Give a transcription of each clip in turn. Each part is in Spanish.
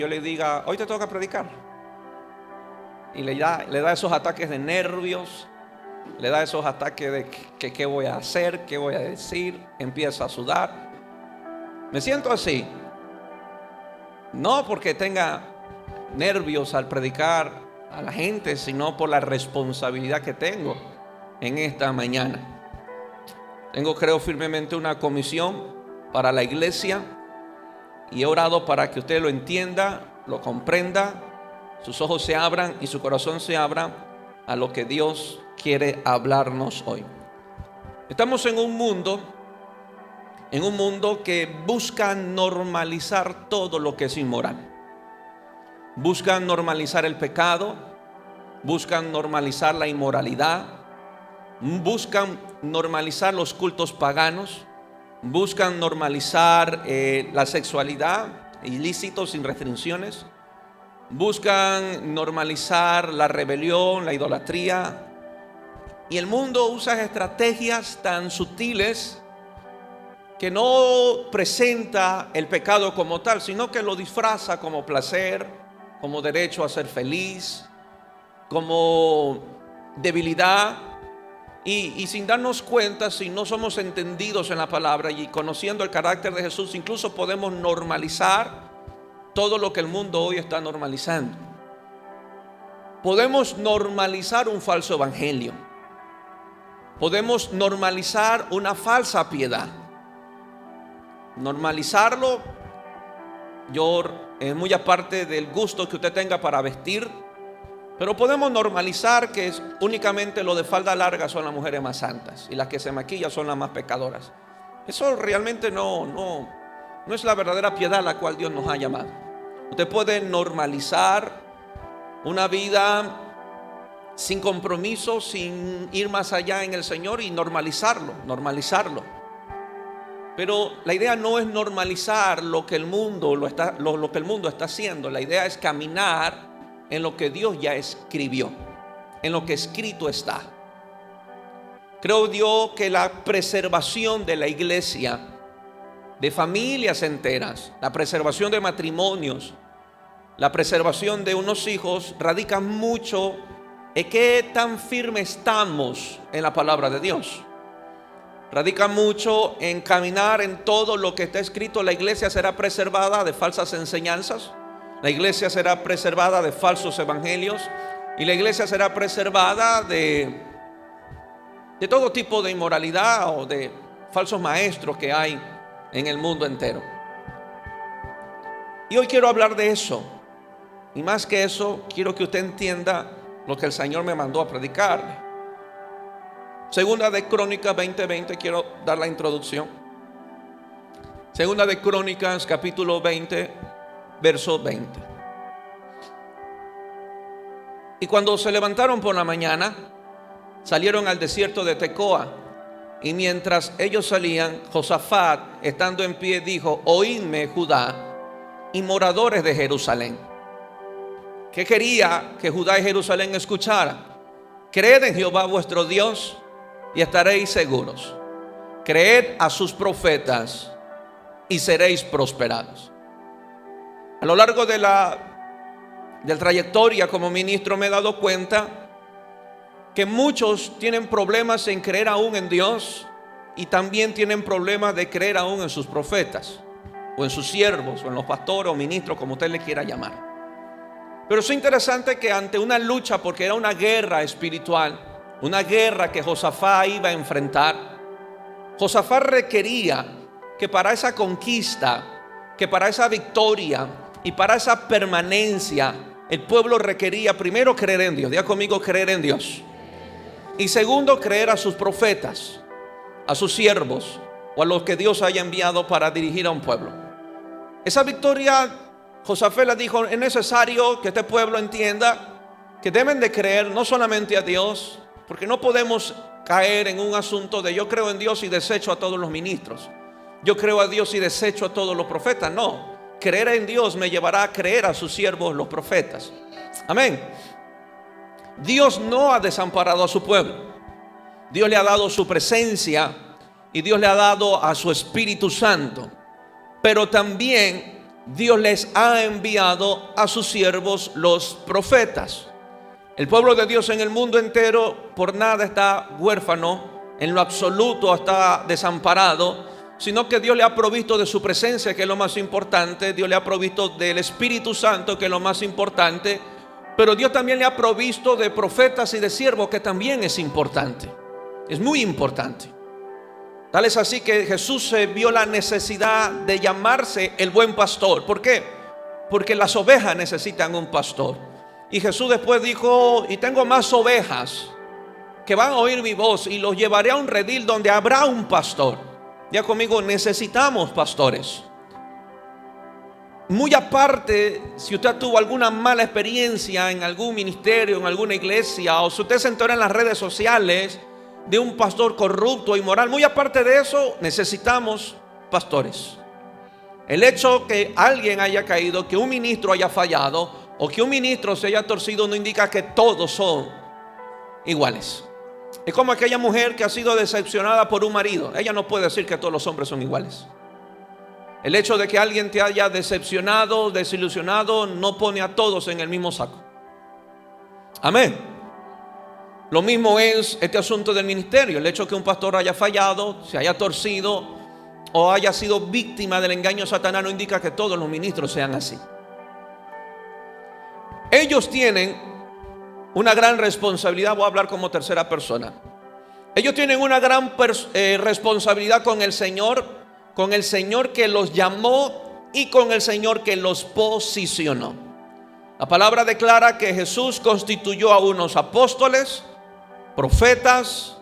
yo le diga, hoy te toca predicar, y le da esos ataques de nervios, le da esos ataques de que qué voy a hacer, qué voy a decir, empieza a sudar. Me siento así, no porque tenga nervios al predicar a la gente, sino por la responsabilidad que tengo en esta mañana. Tengo, creo firmemente, una comisión para la iglesia y he orado para que usted lo entienda, lo comprenda, sus ojos se abran y su corazón se abra a lo que Dios quiere hablarnos hoy. Estamos en un mundo que busca normalizar todo lo que es inmoral. Buscan normalizar el pecado, buscan normalizar la inmoralidad, buscan normalizar los cultos paganos, buscan normalizar la sexualidad ilícito sin restricciones, buscan normalizar la rebelión, la idolatría. Y el mundo usa estrategias tan sutiles que no presenta el pecado como tal, sino que lo disfraza como placer, como derecho a ser feliz, como debilidad. Y sin darnos cuenta, si no somos entendidos en la palabra y conociendo el carácter de Jesús, incluso podemos normalizar todo lo que el mundo hoy está normalizando. Podemos normalizar un falso evangelio. Podemos normalizar una falsa piedad. Normalizarlo, es muy aparte del gusto que usted tenga para vestir, pero podemos normalizar que únicamente lo de falda larga son las mujeres más santas y las que se maquillan son las más pecadoras. Eso realmente no es la verdadera piedad a la cual Dios nos ha llamado. Usted puede normalizar una vida sin compromiso, sin ir más allá en el Señor y normalizarlo. Pero la idea no es normalizar lo que el mundo está haciendo. La idea es caminar en lo que Dios ya escribió, en lo que escrito está. Creo yo que la preservación de la iglesia, de familias enteras, la preservación de matrimonios, la preservación de unos hijos, radica mucho en qué tan firme estamos en la palabra de Dios. Radica mucho en caminar en todo lo que está escrito. La iglesia será preservada de falsas enseñanzas. La iglesia será preservada de falsos evangelios. Y la iglesia será preservada de todo tipo de inmoralidad o de falsos maestros que hay en el mundo entero. Y hoy quiero hablar de eso. Y más que eso, quiero que usted entienda lo que el Señor me mandó a predicarle. Segunda de Crónicas 20:20, quiero dar la introducción. Segunda de Crónicas, capítulo 20, verso 20. Y cuando se levantaron por la mañana, salieron al desierto de Tecoa. Y mientras ellos salían, Josafat, estando en pie, dijo: oídme, Judá y moradores de Jerusalén. ¿Qué quería que Judá y Jerusalén escucharan? Creed en Jehová vuestro Dios y estaréis seguros. Creed a sus profetas y seréis prosperados. A lo largo de la trayectoria como ministro me he dado cuenta que muchos tienen problemas en creer aún en Dios y también tienen problemas de creer aún en sus profetas o en sus siervos o en los pastores o ministros, como usted le quiera llamar. Pero es interesante que ante una lucha, porque era una guerra espiritual, una guerra que Josafat iba a enfrentar, Josafat requería que para esa conquista, que para esa victoria y para esa permanencia, el pueblo requería primero creer en Dios. Diga conmigo: creer en Dios. Y segundo, creer a sus profetas, a sus siervos o a los que Dios haya enviado para dirigir a un pueblo. Esa victoria, Josafat le dijo: es necesario que este pueblo entienda que deben de creer no solamente a Dios, porque no podemos caer en un asunto de yo creo en Dios y desecho a todos los ministros, yo creo a Dios y desecho a todos los profetas. No, creer en Dios me llevará a creer a sus siervos, los profetas. Amén. Dios no ha desamparado a su pueblo. Dios le ha dado su presencia y Dios le ha dado a su Espíritu Santo. Pero también Dios les ha enviado a sus siervos los profetas. El pueblo de Dios en el mundo entero por nada está huérfano, en lo absoluto está desamparado, sino que Dios le ha provisto de su presencia, que es lo más importante. Dios le ha provisto del Espíritu Santo, que es lo más importante. Pero Dios también le ha provisto de profetas y de siervos, que también es importante. Es muy importante. Tal es así que Jesús se vio la necesidad de llamarse el buen pastor. ¿Por qué? Porque las ovejas necesitan un pastor. Y Jesús después dijo: y tengo más ovejas que van a oír mi voz, y los llevaré a un redil donde habrá un pastor. Ya conmigo, necesitamos pastores. Muy aparte, si usted tuvo alguna mala experiencia en algún ministerio, en alguna iglesia, o si usted se entera en las redes sociales de un pastor corrupto, inmoral, muy aparte de eso, necesitamos pastores. El hecho que alguien haya caído, que un ministro haya fallado o que un ministro se haya torcido, no indica que todos son iguales. Es como aquella mujer que ha sido decepcionada por un marido. Ella no puede decir que todos los hombres son iguales. El hecho de que alguien te haya decepcionado, desilusionado, no pone a todos en el mismo saco. Amén. Lo mismo es este asunto del ministerio. El hecho de que un pastor haya fallado, se haya torcido o haya sido víctima del engaño de Satanás, no indica que todos los ministros sean así. Ellos tienen una gran responsabilidad. Voy a hablar como tercera persona. Ellos tienen una gran responsabilidad con el Señor que los llamó y con el Señor que los posicionó. La palabra declara que Jesús constituyó a unos apóstoles, profetas,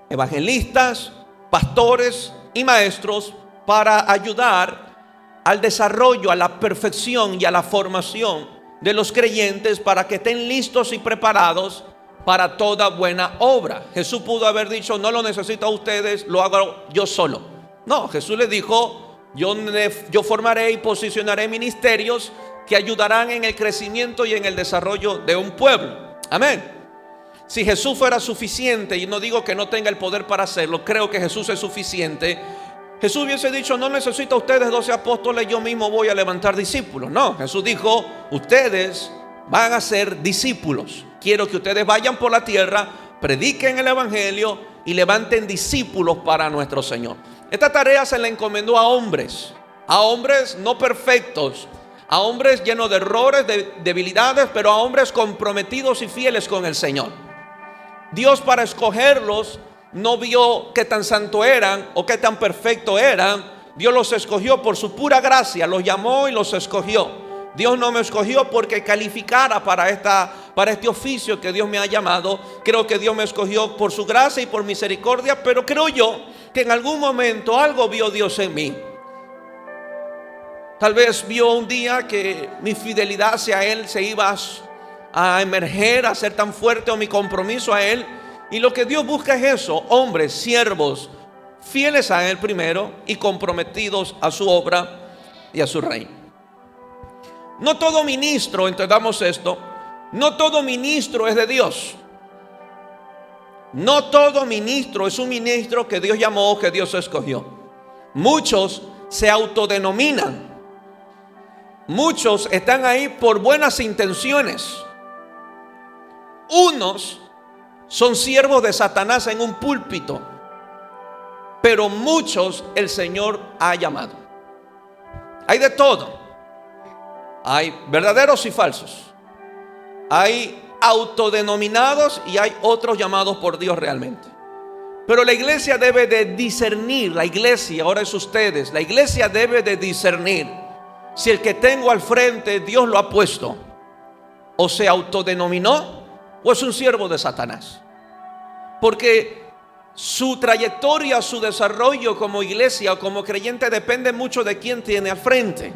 evangelistas, pastores y maestros para ayudar al desarrollo, a la perfección y a la formación de los creyentes, para que estén listos y preparados para toda buena obra. Jesús pudo haber dicho: no lo necesito a ustedes, lo hago yo solo. No, Jesús les dijo: yo formaré y posicionaré ministerios que ayudarán en el crecimiento y en el desarrollo de un pueblo. Amén. Si Jesús fuera suficiente, y no digo que no tenga el poder para hacerlo, creo que Jesús es suficiente. Jesús hubiese dicho: no necesito a ustedes 12 apóstoles, yo mismo voy a levantar discípulos. No, Jesús dijo: ustedes van a ser discípulos. Quiero que ustedes vayan por la tierra, prediquen el evangelio y levanten discípulos para nuestro Señor. Esta tarea se la encomendó a hombres no perfectos, a hombres llenos de errores, de debilidades, pero a hombres comprometidos y fieles con el Señor. Dios, para escogerlos, no vio qué tan santo eran o qué tan perfecto eran. Dios los escogió por su pura gracia, los llamó y los escogió. Dios no me escogió porque calificara para este oficio que Dios me ha llamado. Creo que Dios me escogió por su gracia y por misericordia, pero creo yo que en algún momento algo vio Dios en mí. Tal vez vio un día que mi fidelidad hacia Él se iba a emerger, a ser tan fuerte, o mi compromiso a Él. Y lo que Dios busca es eso: hombres, siervos, fieles a Él primero y comprometidos a su obra y a su reino. No todo ministro, entendamos esto, no todo ministro es de Dios. No todo ministro es un ministro que Dios llamó o que Dios escogió. Muchos se autodenominan. Muchos están ahí por buenas intenciones. Unos son siervos de Satanás en un púlpito, pero muchos el Señor ha llamado. Hay de todo. Hay verdaderos y falsos. Hay autodenominados y hay otros llamados por Dios realmente. Pero la iglesia debe de discernir. La iglesia, ahora es ustedes, la iglesia debe de discernir si el que tengo al frente Dios lo ha puesto, o se autodenominó, o es un siervo de Satanás. Porque su trayectoria, su desarrollo como iglesia o como creyente depende mucho de quién tiene al frente.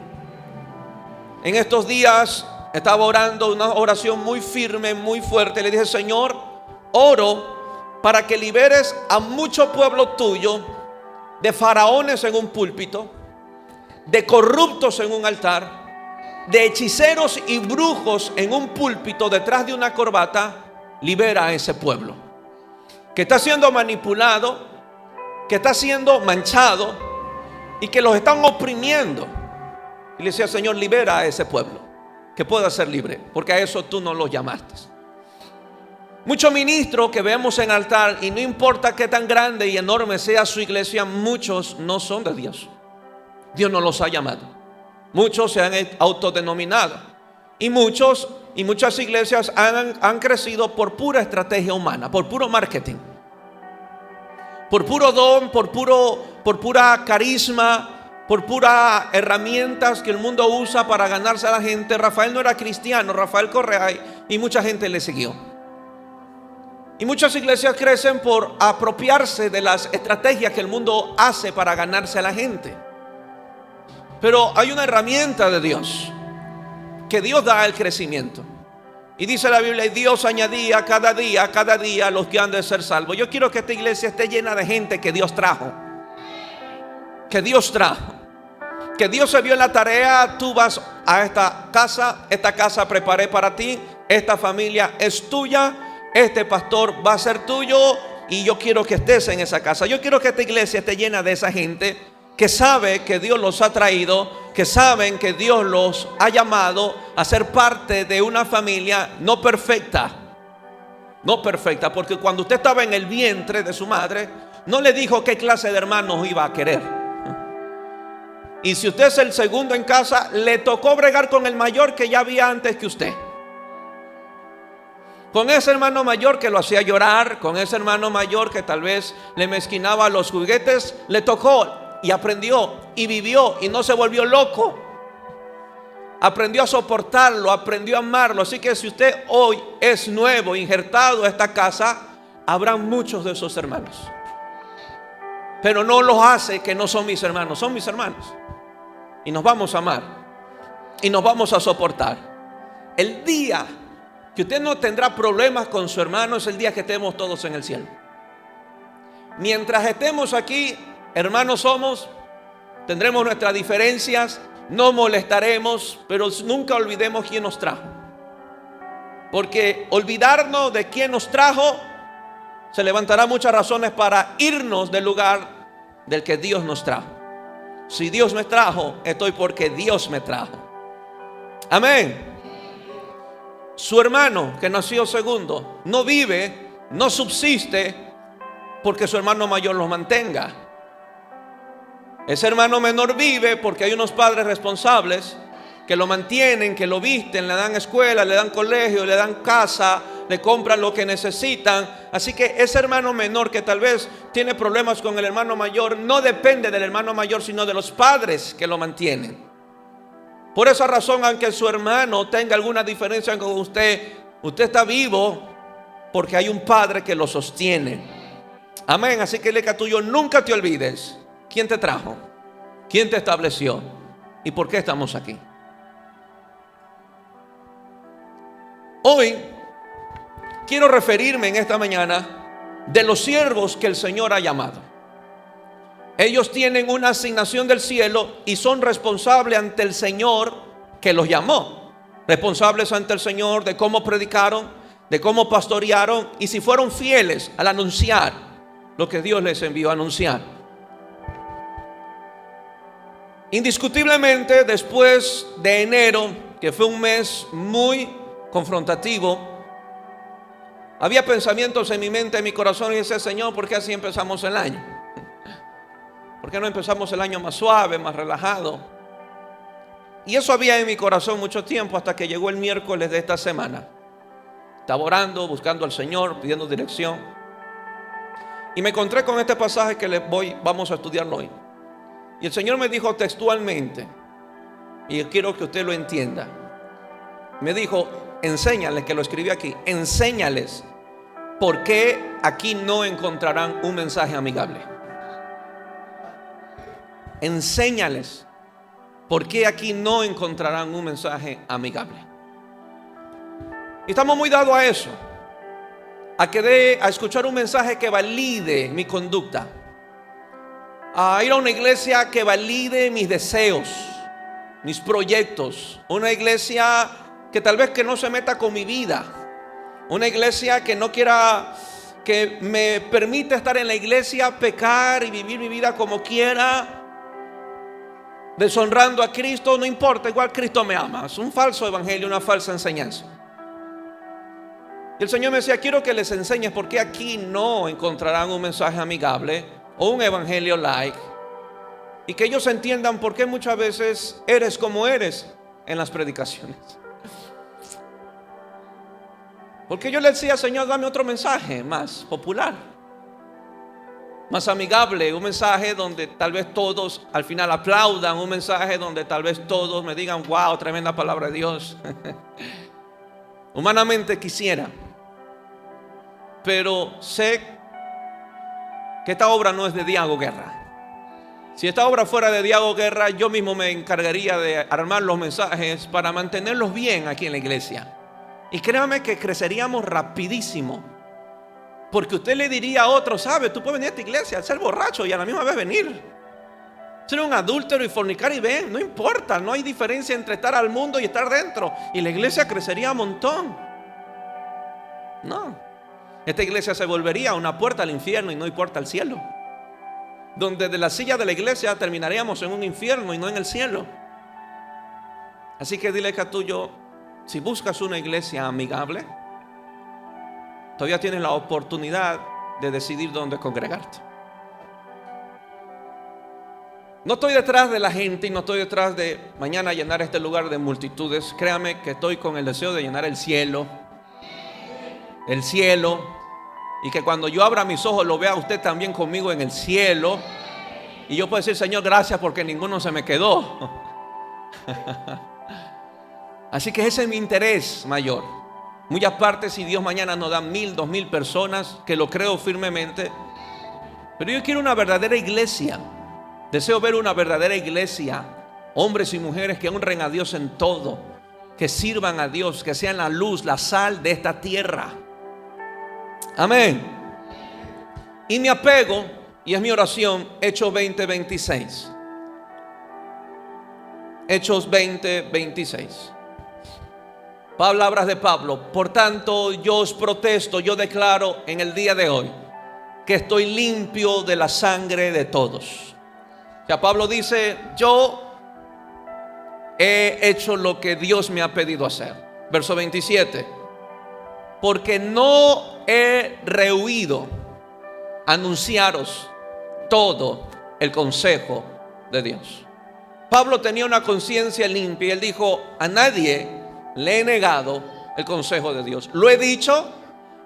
En estos días estaba orando una oración muy firme, muy fuerte. Le dije: Señor, oro para que liberes a mucho pueblo tuyo de faraones en un púlpito, de corruptos en un altar, de hechiceros y brujos en un púlpito detrás de una corbata. Libera a ese pueblo que está siendo manipulado, que está siendo manchado y que los están oprimiendo. Y le decía: Señor, libera a ese pueblo, que pueda ser libre, porque a eso tú no lo llamaste. Muchos ministros que vemos en altar, y no importa qué tan grande y enorme sea su iglesia, muchos no son de Dios. Dios no los ha llamado. Muchos se han autodenominado. Y muchas iglesias han crecido por pura estrategia humana, por puro marketing, por puro don, por pura carisma, por puras herramientas que el mundo usa para ganarse a la gente. Rafael no era cristiano, Rafael Correa, y mucha gente le siguió. Y muchas iglesias crecen por apropiarse de las estrategias que el mundo hace para ganarse a la gente. Pero hay una herramienta de Dios, que Dios da el crecimiento. Y dice la Biblia: y Dios añadía cada día a los que han de ser salvos. Yo quiero que esta iglesia esté llena de gente que Dios trajo. Que Dios trajo. Que Dios se vio en la tarea: tú vas a esta casa preparé para ti, esta familia es tuya, este pastor va a ser tuyo, y yo quiero que estés en esa casa. Yo quiero que esta iglesia esté llena de esa gente que sabe que Dios los ha traído, que saben que Dios los ha llamado a ser parte de una familia no perfecta, porque cuando usted estaba en el vientre de su madre, no le dijo qué clase de hermanos iba a querer. Y si usted es el segundo en casa, le tocó bregar con el mayor que ya había antes que usted. Con ese hermano mayor que lo hacía llorar, con ese hermano mayor que tal vez le mezquinaba los juguetes, le tocó y aprendió y vivió y no se volvió loco. Aprendió a soportarlo, aprendió a amarlo. Así que si usted hoy es nuevo, injertado a esta casa, habrá muchos de esos hermanos. Pero no los hace que no son mis hermanos, son mis hermanos. Y nos vamos a amar y nos vamos a soportar. El día que usted no tendrá problemas con su hermano es el día que estemos todos en el cielo. Mientras estemos aquí, hermanos somos, tendremos nuestras diferencias, no molestaremos, pero nunca olvidemos quién nos trajo. Porque olvidarnos de quién nos trajo, se levantará muchas razones para irnos del lugar del que Dios nos trajo. Si Dios me trajo, estoy porque Dios me trajo. Amén. Su hermano que nació segundo no vive, no subsiste porque su hermano mayor los mantenga. Ese hermano menor vive porque hay unos padres responsables que lo mantienen, que lo visten, le dan escuela, le dan colegio, le dan casa, le compran lo que necesitan. Así que ese hermano menor que tal vez tiene problemas con el hermano mayor, no depende del hermano mayor, sino de los padres que lo mantienen. Por esa razón, aunque su hermano tenga alguna diferencia con usted está vivo porque hay un padre que lo sostiene. Amén. Así que leca tuyo, nunca te olvides quién te trajo, quién te estableció y por qué estamos aquí. Hoy quiero referirme en esta mañana de los siervos que el Señor ha llamado. Ellos tienen una asignación del cielo y son responsables ante el Señor que los llamó. Responsables ante el Señor de cómo predicaron, de cómo pastorearon y si fueron fieles al anunciar lo que Dios les envió a anunciar. Indiscutiblemente, después de enero, que fue un mes muy confrontativo, había pensamientos en mi mente, en mi corazón, y decía: Señor, ¿por qué así empezamos el año? ¿Por qué no empezamos el año más suave, más relajado? Y eso había en mi corazón mucho tiempo, hasta que llegó el miércoles de esta semana. Estaba orando, buscando al Señor, pidiendo dirección, y me encontré con este pasaje que vamos a estudiarlo hoy. Y el Señor me dijo textualmente, y quiero que usted lo entienda. Me dijo: enséñales, que lo escribí aquí, enséñales por qué aquí no encontrarán un mensaje amigable. Enséñales por qué aquí no encontrarán un mensaje amigable. Y estamos muy dados a eso, a escuchar un mensaje que valide mi conducta, a ir a una iglesia que valide mis deseos, mis proyectos, una iglesia que tal vez que no se meta con mi vida, una iglesia que no quiera, que me permita estar en la iglesia, pecar y vivir mi vida como quiera, deshonrando a Cristo, no importa, igual Cristo me ama. Es un falso evangelio, una falsa enseñanza. Y el Señor me decía, quiero que les enseñes porque aquí no encontrarán un mensaje amigable o un evangelio light. Y que ellos entiendan por qué muchas veces eres como eres en las predicaciones. Porque yo le decía, Señor, dame otro mensaje más popular, más amigable, un mensaje donde tal vez todos al final aplaudan, un mensaje donde tal vez todos me digan, wow, tremenda palabra de Dios. Humanamente quisiera, pero sé que esta obra no es de Diago Guerra. Si esta obra fuera de Diago Guerra, yo mismo me encargaría de armar los mensajes para mantenerlos bien aquí en la iglesia. Y créame que creceríamos rapidísimo. Porque usted le diría a otro, ¿sabe? Tú puedes venir a esta iglesia, ser borracho y a la misma vez venir. Ser un adúltero y fornicar y ven, no importa. No hay diferencia entre estar al mundo y estar dentro. Y la iglesia crecería un montón. No. Esta iglesia se volvería una puerta al infierno y no hay puerta al cielo. Donde de la silla de la iglesia terminaríamos en un infierno y no en el cielo. Así que dile que a tuyo, si buscas una iglesia amigable, todavía tienes la oportunidad de decidir dónde congregarte. No estoy detrás de la gente y no estoy detrás de mañana llenar este lugar de multitudes. Créame que estoy con el deseo de llenar el cielo. El cielo. Y que cuando yo abra mis ojos lo vea usted también conmigo en el cielo. Y yo puedo decir, Señor, gracias porque ninguno se me quedó. Así que ese es mi interés mayor. Muchas partes, si Dios mañana nos da 1,000, 2,000 personas, que lo creo firmemente. Pero yo quiero una verdadera iglesia. Deseo ver una verdadera iglesia. Hombres y mujeres que honren a Dios en todo. Que sirvan a Dios, que sean la luz, la sal de esta tierra. Amén. Y me apego, y es mi oración, Hechos 20:26. Hechos 20:26. Palabras de Pablo. Por tanto, yo os protesto, yo declaro en el día de hoy que estoy limpio de la sangre de todos. O sea, Pablo dice, yo he hecho lo que Dios me ha pedido hacer. Verso 27. Porque no he rehuido anunciaros todo el consejo de Dios. Pablo tenía una conciencia limpia y él dijo, a nadie le he negado el consejo de Dios. Lo he dicho,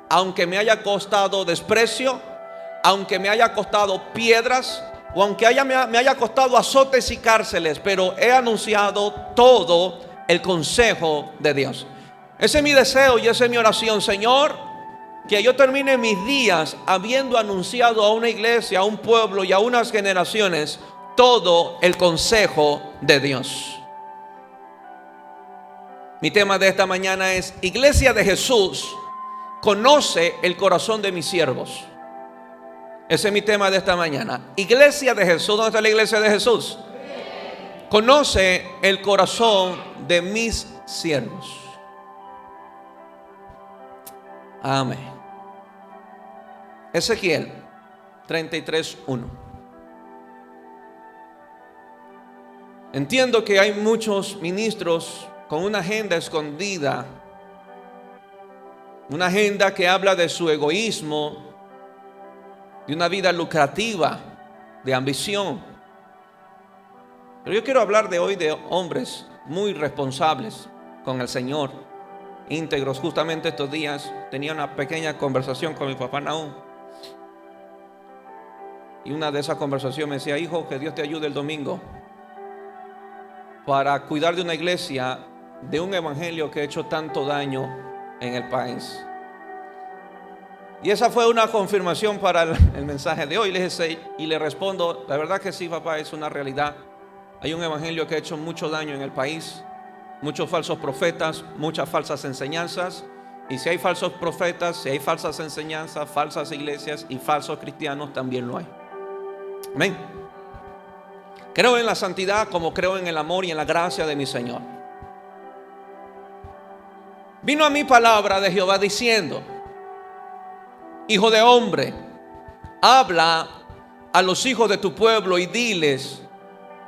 aunque me haya costado desprecio, aunque me haya costado piedras, o aunque me haya costado azotes y cárceles, pero he anunciado todo el consejo de Dios. Ese es mi deseo y esa es mi oración, Señor, que yo termine mis días habiendo anunciado a una iglesia, a un pueblo y a unas generaciones todo el consejo de Dios. Mi tema de esta mañana es: Iglesia de Jesús, conoce el corazón de mis siervos. Ese es mi tema de esta mañana. Iglesia de Jesús. ¿Dónde está la iglesia de Jesús? Conoce el corazón de mis siervos. Amén. Ezequiel 33:1. Entiendo que hay muchos ministros con una agenda escondida, una agenda que habla de su egoísmo, de una vida lucrativa, de ambición. Pero yo quiero hablar de hoy de hombres muy responsables con el Señor, íntegros. Justamente estos días tenía una pequeña conversación con mi papá Naúm, y una de esas conversaciones me decía: hijo, que Dios te ayude el domingo para cuidar de una iglesia, de un evangelio que ha hecho tanto daño en el país. Y esa fue una confirmación para el mensaje de hoy. Y le respondo: la verdad que sí, papá, es una realidad. Hay un evangelio que ha hecho mucho daño en el país, muchos falsos profetas, muchas falsas enseñanzas. Y si hay falsos profetas, si hay falsas enseñanzas, falsas iglesias y falsos cristianos, también lo hay. Amén. Creo en la santidad como creo en el amor y en la gracia de mi Señor. Vino a mí palabra de Jehová diciendo: hijo de hombre, habla a los hijos de tu pueblo y diles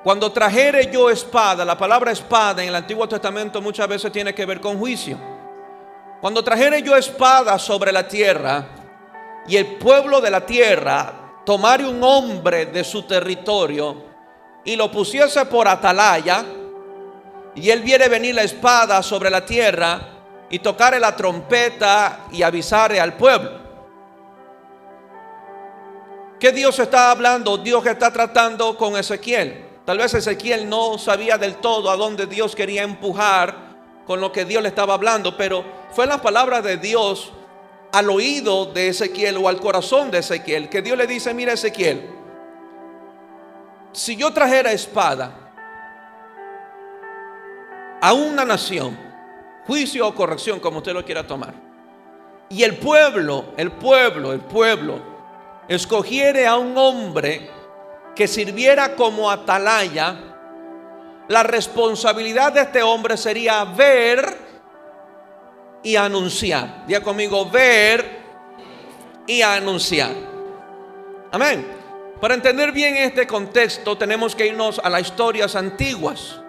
Cuando trajere yo espada, la palabra espada en el Antiguo Testamento muchas veces tiene que ver con juicio. Cuando trajere yo espada sobre la tierra y el pueblo de la tierra tomare un hombre de su territorio y lo pusiese por atalaya, y él viere venir la espada sobre la tierra y tocare la trompeta y avisare al pueblo. ¿Qué Dios está hablando? Dios está tratando con Ezequiel. Tal vez Ezequiel no sabía del todo a dónde Dios quería empujar con lo que Dios le estaba hablando, pero fue la palabra de Dios al oído de Ezequiel o al corazón de Ezequiel, que Dios le dice: mira, Ezequiel, si yo trajera espada a una nación, juicio o corrección, como usted lo quiera tomar, y el pueblo escogiere a un hombre que sirviera como atalaya, la responsabilidad de este hombre sería ver y anunciar. Diga conmigo: ver y anunciar. Amén. Para entender bien este contexto tenemos que irnos a las historias antiguas.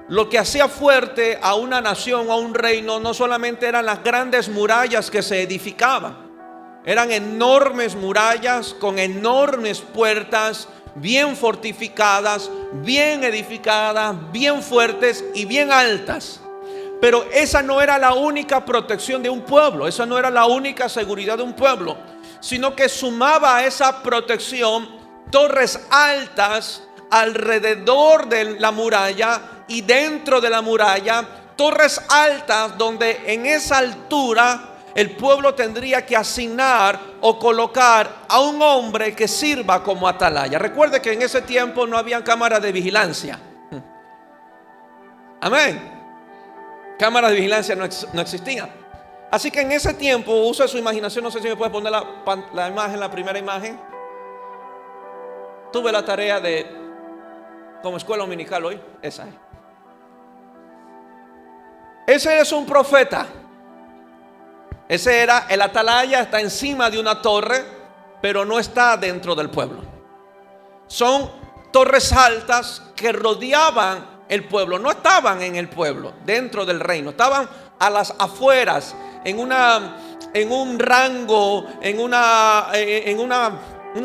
Lo que hacía fuerte a una nación o a un reino no solamente eran las grandes murallas que se edificaban, eran enormes murallas con enormes puertas, bien fortificadas, bien edificadas, bien fuertes y bien altas. Pero esa no era la única protección de un pueblo, esa no era la única seguridad de un pueblo, sino que sumaba a esa protección torres altas alrededor de la muralla y dentro de la muralla, torres altas donde en esa altura el pueblo tendría que asignar o colocar a un hombre que sirva como atalaya. Recuerde que en ese tiempo no había cámaras de vigilancia. Amén. Cámaras de vigilancia no existían. Así que en ese tiempo, use su imaginación. No sé si me puedes poner la imagen, la primera imagen. Tuve la tarea de, como escuela dominical hoy, esa es. Ese es un profeta. Ese era el atalaya, está encima de una torre, pero no está dentro del pueblo. Son torres altas que rodeaban el pueblo, no estaban en el pueblo, dentro del reino, estaban a las afueras, en un rango, en una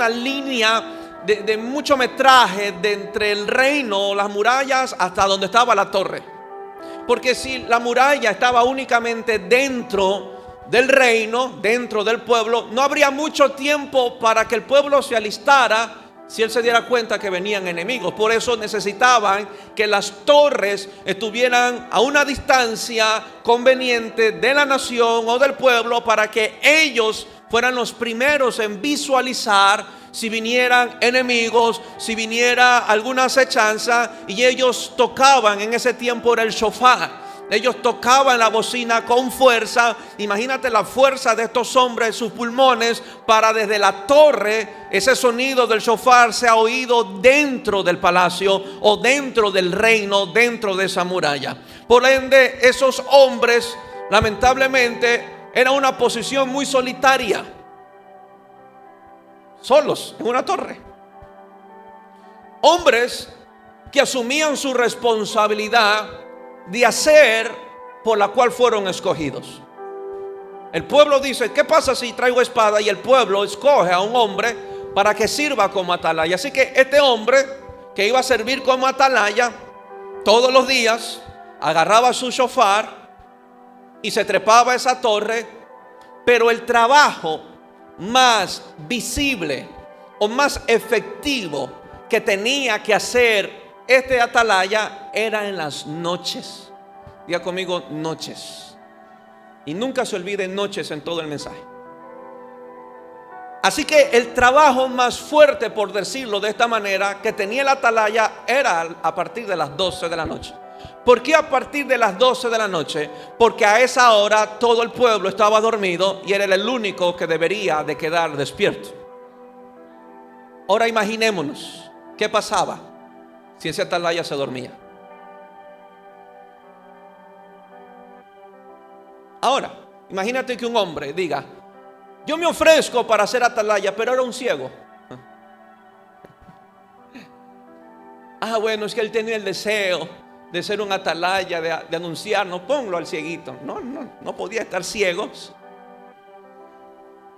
línea de mucho metraje de entre el reino, las murallas, hasta donde estaba la torre. Porque si la muralla estaba únicamente dentro del reino, dentro del pueblo, no habría mucho tiempo para que el pueblo se alistara si él se diera cuenta que venían enemigos. Por eso necesitaban que las torres estuvieran a una distancia conveniente de la nación o del pueblo, para que ellos fueran los primeros en visualizar si vinieran enemigos, si viniera alguna acechanza. Y ellos tocaban, en ese tiempo era el shofar. Ellos tocaban la bocina con fuerza. Imagínate la fuerza de estos hombres, sus pulmones, para desde la torre ese sonido del shofar sea oído dentro del palacio o dentro del reino, dentro de esa muralla. Por ende, esos hombres, lamentablemente, era una posición muy solitaria, solos en una torre. Hombres que asumían su responsabilidad de hacer por la cual fueron escogidos. El pueblo dice: ¿qué pasa si traigo espada? Y el pueblo escoge a un hombre para que sirva como atalaya. Así que este hombre que iba a servir como atalaya, todos los días agarraba su shofar y se trepaba a esa torre. Pero el trabajo más visible o más efectivo que tenía que hacer este atalaya era en las noches. Diga conmigo: noches. Y nunca se olviden noches en todo el mensaje. Así que el trabajo más fuerte, por decirlo de esta manera, que tenía el atalaya era a partir de las 12 de la noche. ¿Por qué a partir de las 12 de la noche? Porque a esa hora todo el pueblo estaba dormido y era el único que debería de quedar despierto. Ahora imaginémonos qué pasaba si ese atalaya se dormía. Ahora, imagínate que un hombre diga: yo me ofrezco para ser atalaya, pero era un ciego. bueno, es que él tenía el deseo de ser un atalaya, de anunciarnos. Ponlo al cieguito. No podía estar ciegos.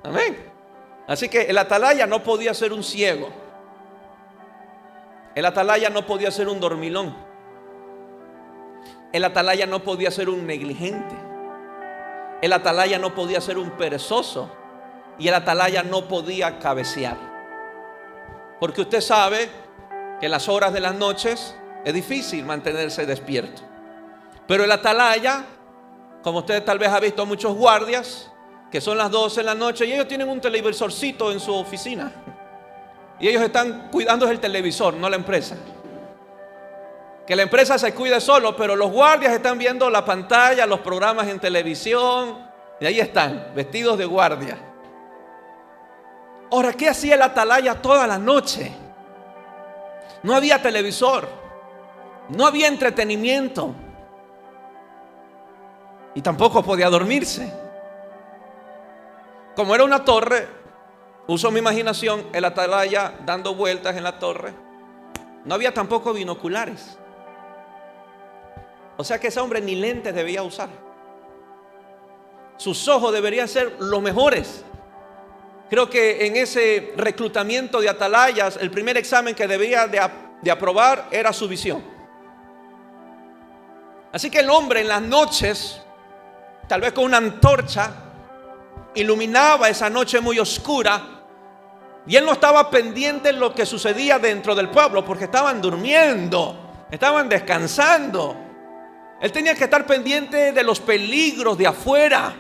Amén. Así que el atalaya no podía ser un ciego. El atalaya no podía ser un dormilón. El atalaya no podía ser un negligente. El atalaya no podía ser un perezoso. Y el atalaya no podía cabecear. Porque usted sabe que en las horas de las noches es difícil mantenerse despierto. Pero el atalaya, como usted tal vez ha visto muchos guardias, que son las 12 de la noche y ellos tienen un televisorcito en su oficina. Y ellos están cuidando el televisor, no la empresa. Que la empresa se cuide solo, pero los guardias están viendo la pantalla, los programas en televisión. Y ahí están, vestidos de guardia. Ahora, ¿qué hacía el atalaya toda la noche? No había televisor, no había entretenimiento y tampoco podía dormirse. Como era una torre, uso mi imaginación, el atalaya dando vueltas en la torre. No había tampoco binoculares. O sea que ese hombre ni lentes debía usar. Sus ojos deberían ser los mejores. Creo que en ese reclutamiento de atalayas, el primer examen que debía de aprobar era su visión. Así que el hombre en las noches, tal vez con una antorcha, iluminaba esa noche muy oscura. Y él no estaba pendiente de lo que sucedía dentro del pueblo, porque estaban durmiendo, estaban descansando. Él tenía que estar pendiente de los peligros de afuera,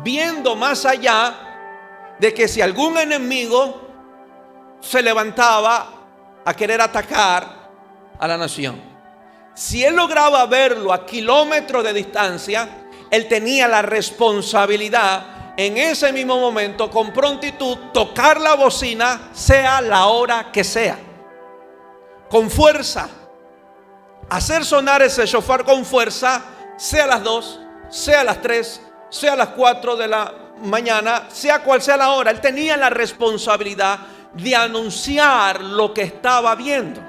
viendo más allá de que si algún enemigo se levantaba a querer atacar a la nación, si él lograba verlo a kilómetros de distancia, él tenía la responsabilidad en ese mismo momento, con prontitud, tocar la bocina, sea la hora que sea, con fuerza, hacer sonar ese shofar con fuerza, sea a las 2, sea a las 3, sea a las 4 de la mañana, sea cual sea la hora. Él tenía la responsabilidad de anunciar lo que estaba viendo.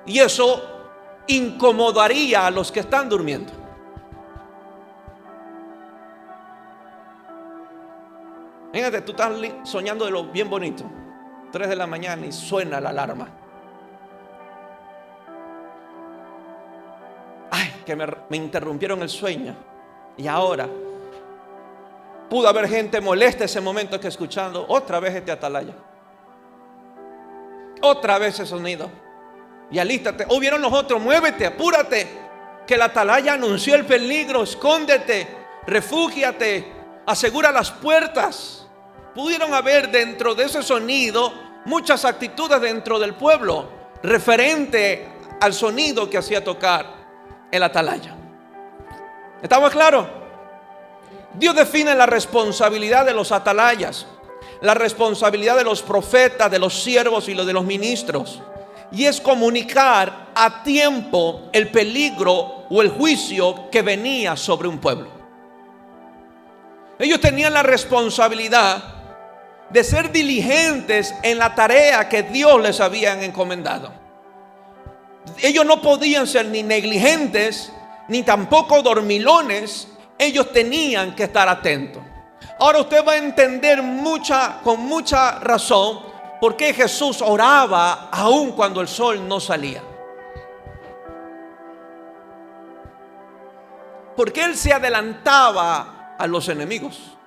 Y eso incomodaría a los que están durmiendo. Fíjate, tú estás soñando de lo bien bonito, 3 de la mañana y suena la alarma. Ay, que me interrumpieron el sueño. Y ahora pudo haber gente molesta ese momento que escuchando otra vez este atalaya, otra vez ese sonido. Y alístate. O vieron los otros, muévete, apúrate, que el atalaya anunció el peligro. Escóndete, refúgiate, asegura las puertas. Pudieron haber dentro de ese sonido muchas actitudes dentro del pueblo referente al sonido que hacía tocar el atalaya. ¿Estamos claros? Dios define la responsabilidad de los atalayas, la responsabilidad de los profetas, de los siervos y de los ministros. Y es comunicar a tiempo el peligro o el juicio que venía sobre un pueblo. Ellos tenían la responsabilidad de ser diligentes en la tarea que Dios les había encomendado. Ellos no podían ser ni negligentes ni tampoco dormilones. Ellos tenían que estar atentos. Ahora usted va a entender con mucha razón por qué Jesús oraba aún cuando el sol no salía. Porque Él se adelantaba a los enemigos.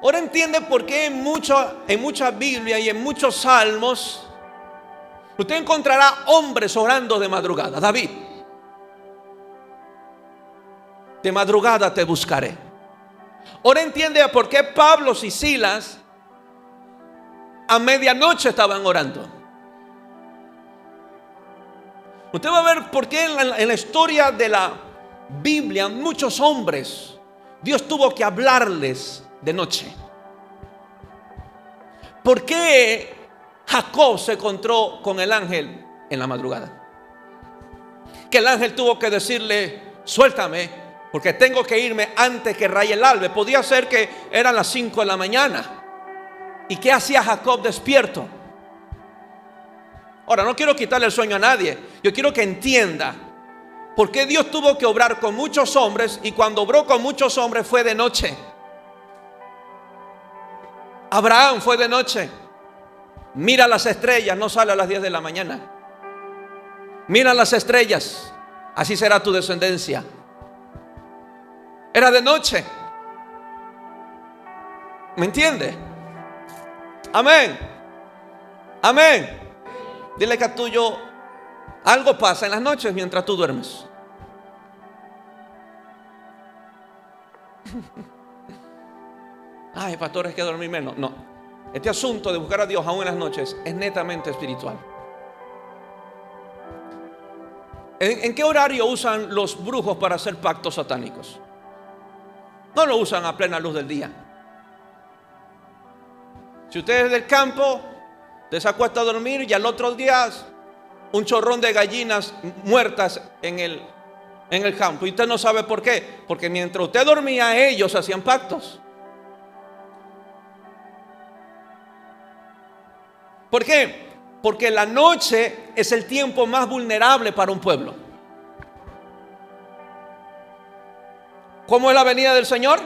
Ahora entiende por qué en mucha Biblia y en muchos salmos usted encontrará hombres orando de madrugada. David: de madrugada te buscaré. Ahora entiende por qué Pablo y Silas a medianoche estaban orando. Usted va a ver por qué en la historia de la Biblia muchos hombres Dios tuvo que hablarles de noche. ¿Por qué Jacob se encontró con el ángel en la madrugada? Que el ángel tuvo que decirle: suéltame, porque tengo que irme antes que raye el alba. Podía ser que eran las 5 de la mañana. ¿Y qué hacía Jacob despierto? Ahora, no quiero quitarle el sueño a nadie. Yo quiero que entienda por qué Dios tuvo que obrar con muchos hombres, y cuando obró con muchos hombres fue de noche. Abraham fue de noche. Mira las estrellas, no sale a las 10 de la mañana. Mira las estrellas, así será tu descendencia. Era de noche. ¿Me entiende? Amén. Amén. Dile que a tuyo, algo pasa en las noches mientras tú duermes. Ay, pastor, es que dormir menos. No, este asunto de buscar a Dios aún en las noches es netamente espiritual. ¿En qué horario usan los brujos para hacer pactos satánicos? No lo usan a plena luz del día. Si usted es del campo, usted se acuesta a dormir y al otro día un chorrón de gallinas muertas en el campo. Y usted no sabe por qué. Porque mientras usted dormía, ellos hacían pactos. ¿Por qué? Porque la noche es el tiempo más vulnerable para un pueblo. ¿Cómo es la venida del Señor?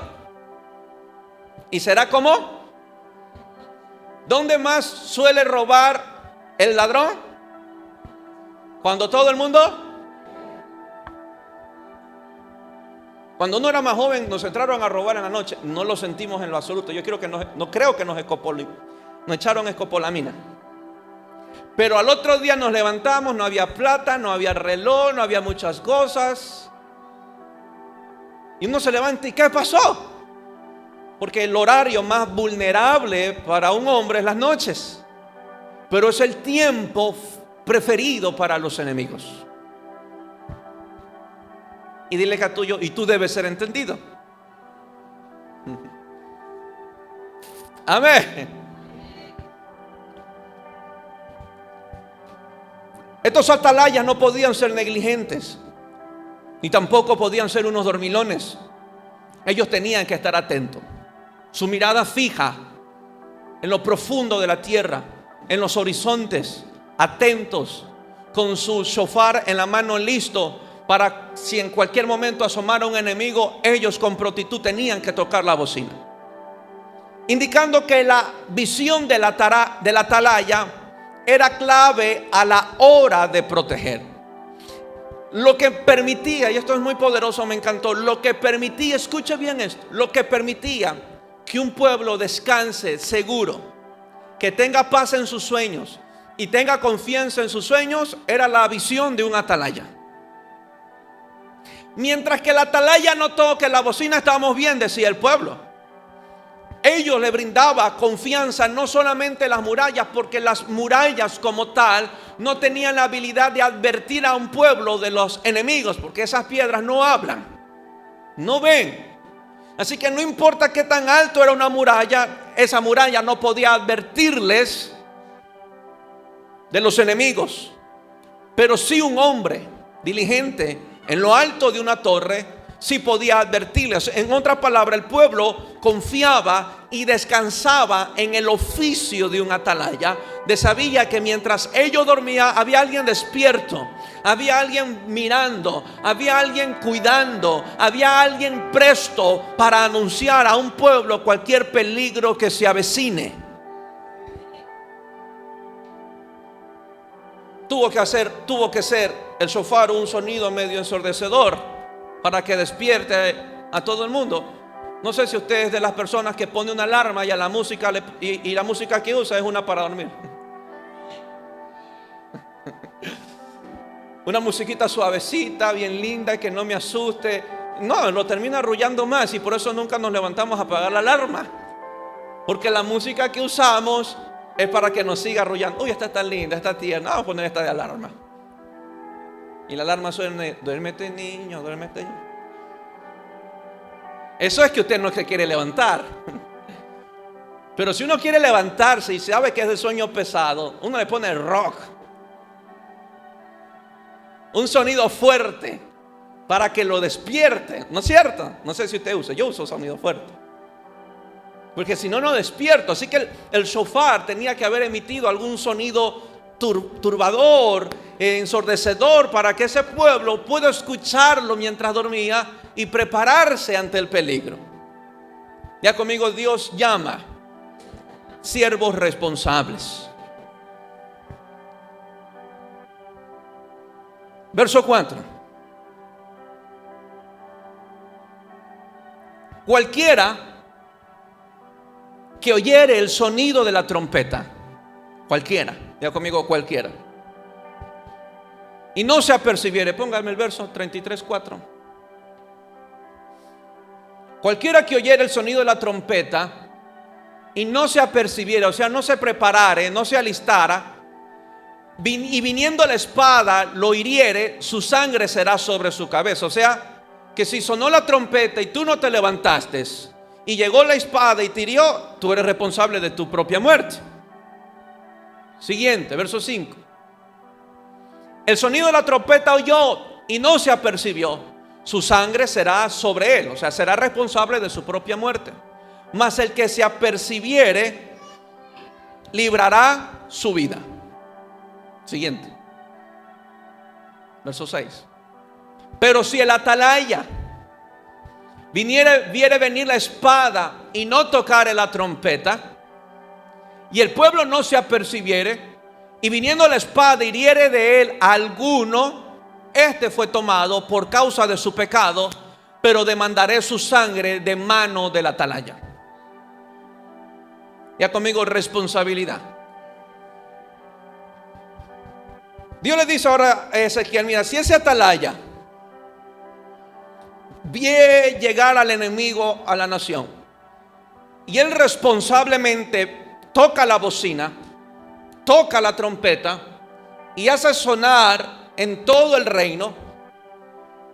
¿Y será cómo? ¿Dónde más suele robar el ladrón? ¿Cuando todo el mundo? Cuando uno era más joven, nos entraron a robar en la noche. No lo sentimos en lo absoluto. Yo creo que no creo que nos echaron escopolamina. Pero al otro día nos levantamos, no había plata, no había reloj, no había muchas cosas. Y uno se levanta y ¿qué pasó? Porque el horario más vulnerable para un hombre es las noches. Pero es el tiempo preferido para los enemigos. Y dile que a tuyo, y tú debes ser entendido. Amén. Estos atalayas no podían ser negligentes, ni tampoco podían ser unos dormilones. Ellos tenían que estar atentos. Su mirada fija en lo profundo de la tierra, en los horizontes, atentos, con su shofar en la mano listo, para si en cualquier momento asomara un enemigo, ellos con prontitud tenían que tocar la bocina. Indicando que la visión de la atalaya era clave a la hora de proteger. Lo que permitía, y esto es muy poderoso, me encantó, lo que permitía, escuche bien esto, lo que permitía que un pueblo descanse seguro, que tenga paz en sus sueños y tenga confianza en sus sueños, era la visión de un atalaya. Mientras que la atalaya no toque la bocina, estábamos bien, decía el pueblo. Ellos le brindaba confianza no solamente en las murallas, porque las murallas como tal no tenían la habilidad de advertir a un pueblo de los enemigos, porque esas piedras no hablan, no ven. Así que no importa qué tan alto era una muralla, esa muralla no podía advertirles de los enemigos. Pero sí un hombre diligente en lo alto de una torre sí podía advertirles. En otras palabras, el pueblo confiaba y descansaba en el oficio de un atalaya. Sabía que mientras ellos dormían había alguien despierto, había alguien mirando, había alguien cuidando, había alguien presto para anunciar a un pueblo cualquier peligro que se avecine. Tuvo que ser el shofar un sonido medio ensordecedor para que despierte a todo el mundo. No sé si usted es de las personas que pone una alarma y a la música y la música que usa es una para dormir. Una musiquita suavecita, bien linda, que no me asuste. No, lo termina arrullando más, y por eso nunca nos levantamos a apagar la alarma. Porque la música que usamos es para que nos siga arrullando. Uy, esta está linda, esta tierna, vamos a poner esta de alarma. Y la alarma suena: duérmete niño, duérmete niño. Eso es que usted no se quiere levantar. Pero si uno quiere levantarse y sabe que es de sueño pesado, uno le pone rock, un sonido fuerte para que lo despierte, ¿no es cierto? No sé si usted usa, yo uso sonido fuerte, porque si no, no despierto. Así que el shofar tenía que haber emitido algún sonido turbador, ensordecedor, para que ese pueblo pueda escucharlo mientras dormía y prepararse ante el peligro. Ya conmigo, Dios llama siervos responsables. Verso 4. Cualquiera que oyere el sonido de la trompeta, cualquiera, ya conmigo, cualquiera, y no se apercibiere, póngame el verso 33:4. Cualquiera que oyere el sonido de la trompeta y no se apercibiere, o sea, no se preparare, no se alistara, y viniendo la espada lo hiriere, su sangre será sobre su cabeza. O sea, que si sonó la trompeta y tú no te levantaste y llegó la espada y te hirió, tú eres responsable de tu propia muerte. Siguiente, verso 5. El sonido de la trompeta oyó y no se apercibió, su sangre será sobre él, o sea, será responsable de su propia muerte. Mas el que se apercibiere librará su vida. Siguiente, verso 6. Pero si el atalaya viere venir la espada y no tocare la trompeta, y el pueblo no se apercibiere, y viniendo la espada hiriere de él a alguno, este fue tomado por causa de su pecado, pero demandaré su sangre de mano del atalaya. Ya conmigo, responsabilidad. Dios le dice ahora a Ezequiel: mira, si ese atalaya ve llegar al enemigo a la nación y él responsablemente toca la bocina, toca la trompeta y hace sonar en todo el reino,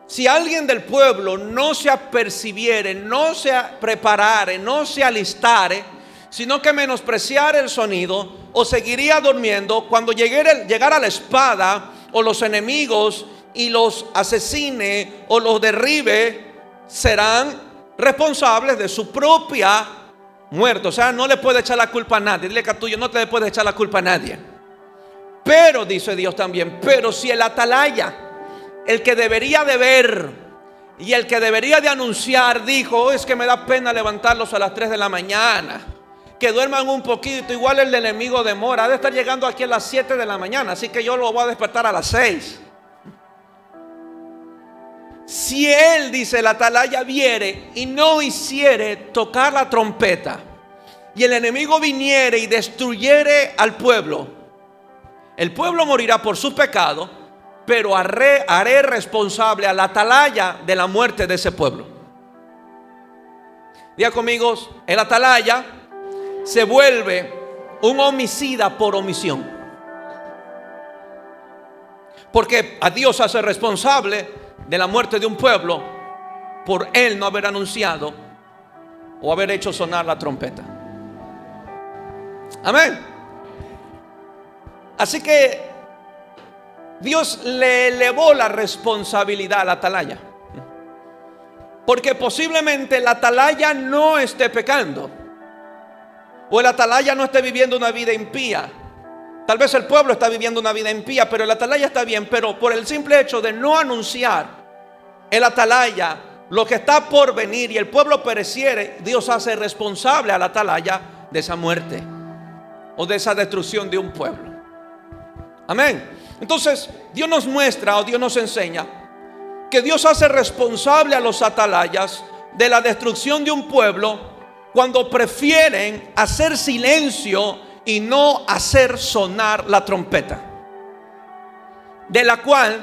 si alguien del pueblo no se apercibiere, no se preparare, no se alistare, sino que menospreciara el sonido, o seguiría durmiendo, cuando llegara la espada o los enemigos y los asesine o los derribe, serán responsables de su propia muerte. O sea, no le puede echar la culpa a nadie. Dile que a tuyo no te le puede echar la culpa a nadie. Pero, dice Dios también, pero si el atalaya, el que debería de ver y el que debería de anunciar, dijo: es que me da pena levantarlos a las 3 de la mañana, que duerman un poquito, igual el enemigo demora, ha de estar llegando aquí a las 7 de la mañana, así que yo lo voy a despertar a las 6. Si él, dice, el atalaya viere y no hiciere tocar la trompeta, y el enemigo viniere y destruyere al pueblo, el pueblo morirá por su pecado, pero haré responsable al atalaya de la muerte de ese pueblo. Diga conmigo, el atalaya se vuelve un homicida por omisión, porque a Dios hace responsable de la muerte de un pueblo por él no haber anunciado o haber hecho sonar la trompeta. Amén. Así que Dios le elevó la responsabilidad al atalaya, porque posiblemente el atalaya no esté pecando, o el atalaya no esté viviendo una vida impía. Tal vez el pueblo está viviendo una vida impía, pero el atalaya está bien. Pero por el simple hecho de no anunciar el atalaya lo que está por venir y el pueblo pereciere, Dios hace responsable al atalaya de esa muerte o de esa destrucción de un pueblo. Amén. Entonces Dios nos muestra, o Dios nos enseña, que Dios hace responsable a los atalayas de la destrucción de un pueblo cuando prefieren hacer silencio y no hacer sonar la trompeta, de la cual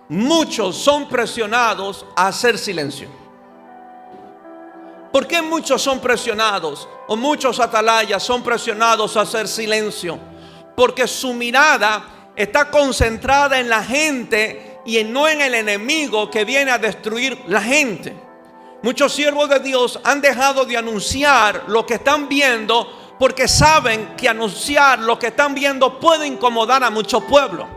muchos son presionados a hacer silencio. ¿Por qué muchos son presionados, o muchos atalayas son presionados a hacer silencio? Porque su mirada está concentrada en la gente y no en el enemigo que viene a destruir la gente. Muchos siervos de Dios han dejado de anunciar lo que están viendo, porque saben que anunciar lo que están viendo puede incomodar a muchos pueblos.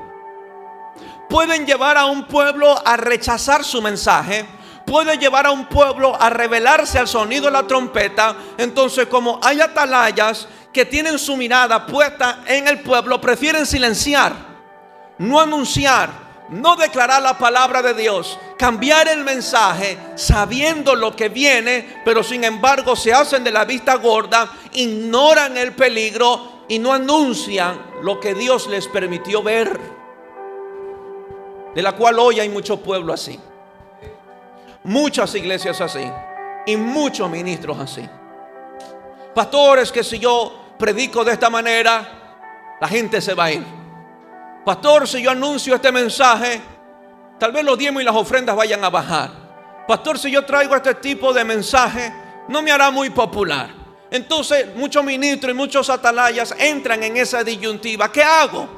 Pueden llevar a un pueblo a rechazar su mensaje, puede llevar a un pueblo a rebelarse al sonido de la trompeta. Entonces, como hay atalayas que tienen su mirada puesta en el pueblo prefieren silenciar, no anunciar, no declarar la palabra de Dios, cambiar el mensaje sabiendo lo que viene, pero sin embargo se hacen de la vista gorda, ignoran el peligro y no anuncian lo que Dios les permitió ver, de la cual hoy hay mucho pueblo así, muchas iglesias así y muchos ministros así. Pastores, que si yo predico de esta manera, la gente se va a ir. Pastor, si yo anuncio este mensaje, tal vez los diezmos y las ofrendas vayan a bajar. Pastor, si yo traigo este tipo de mensaje, no me hará muy popular. Entonces muchos ministros y muchos atalayas entran en esa disyuntiva. ¿Qué hago?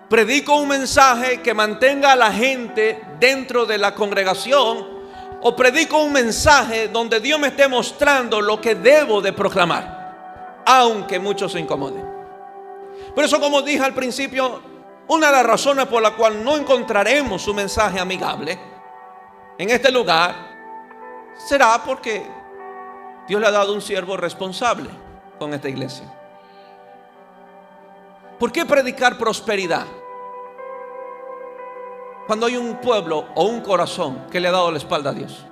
¿Predico un mensaje que mantenga a la gente dentro de la congregación, o predico un mensaje donde Dios me esté mostrando lo que debo de proclamar, aunque muchos se incomoden? Por eso, como dije al principio, una de las razones por la cual no encontraremos un mensaje amigable en este lugar será porque Dios le ha dado un siervo responsable con esta iglesia. ¿Por qué predicar prosperidad cuando hay un pueblo o un corazón que le ha dado la espalda a Dios?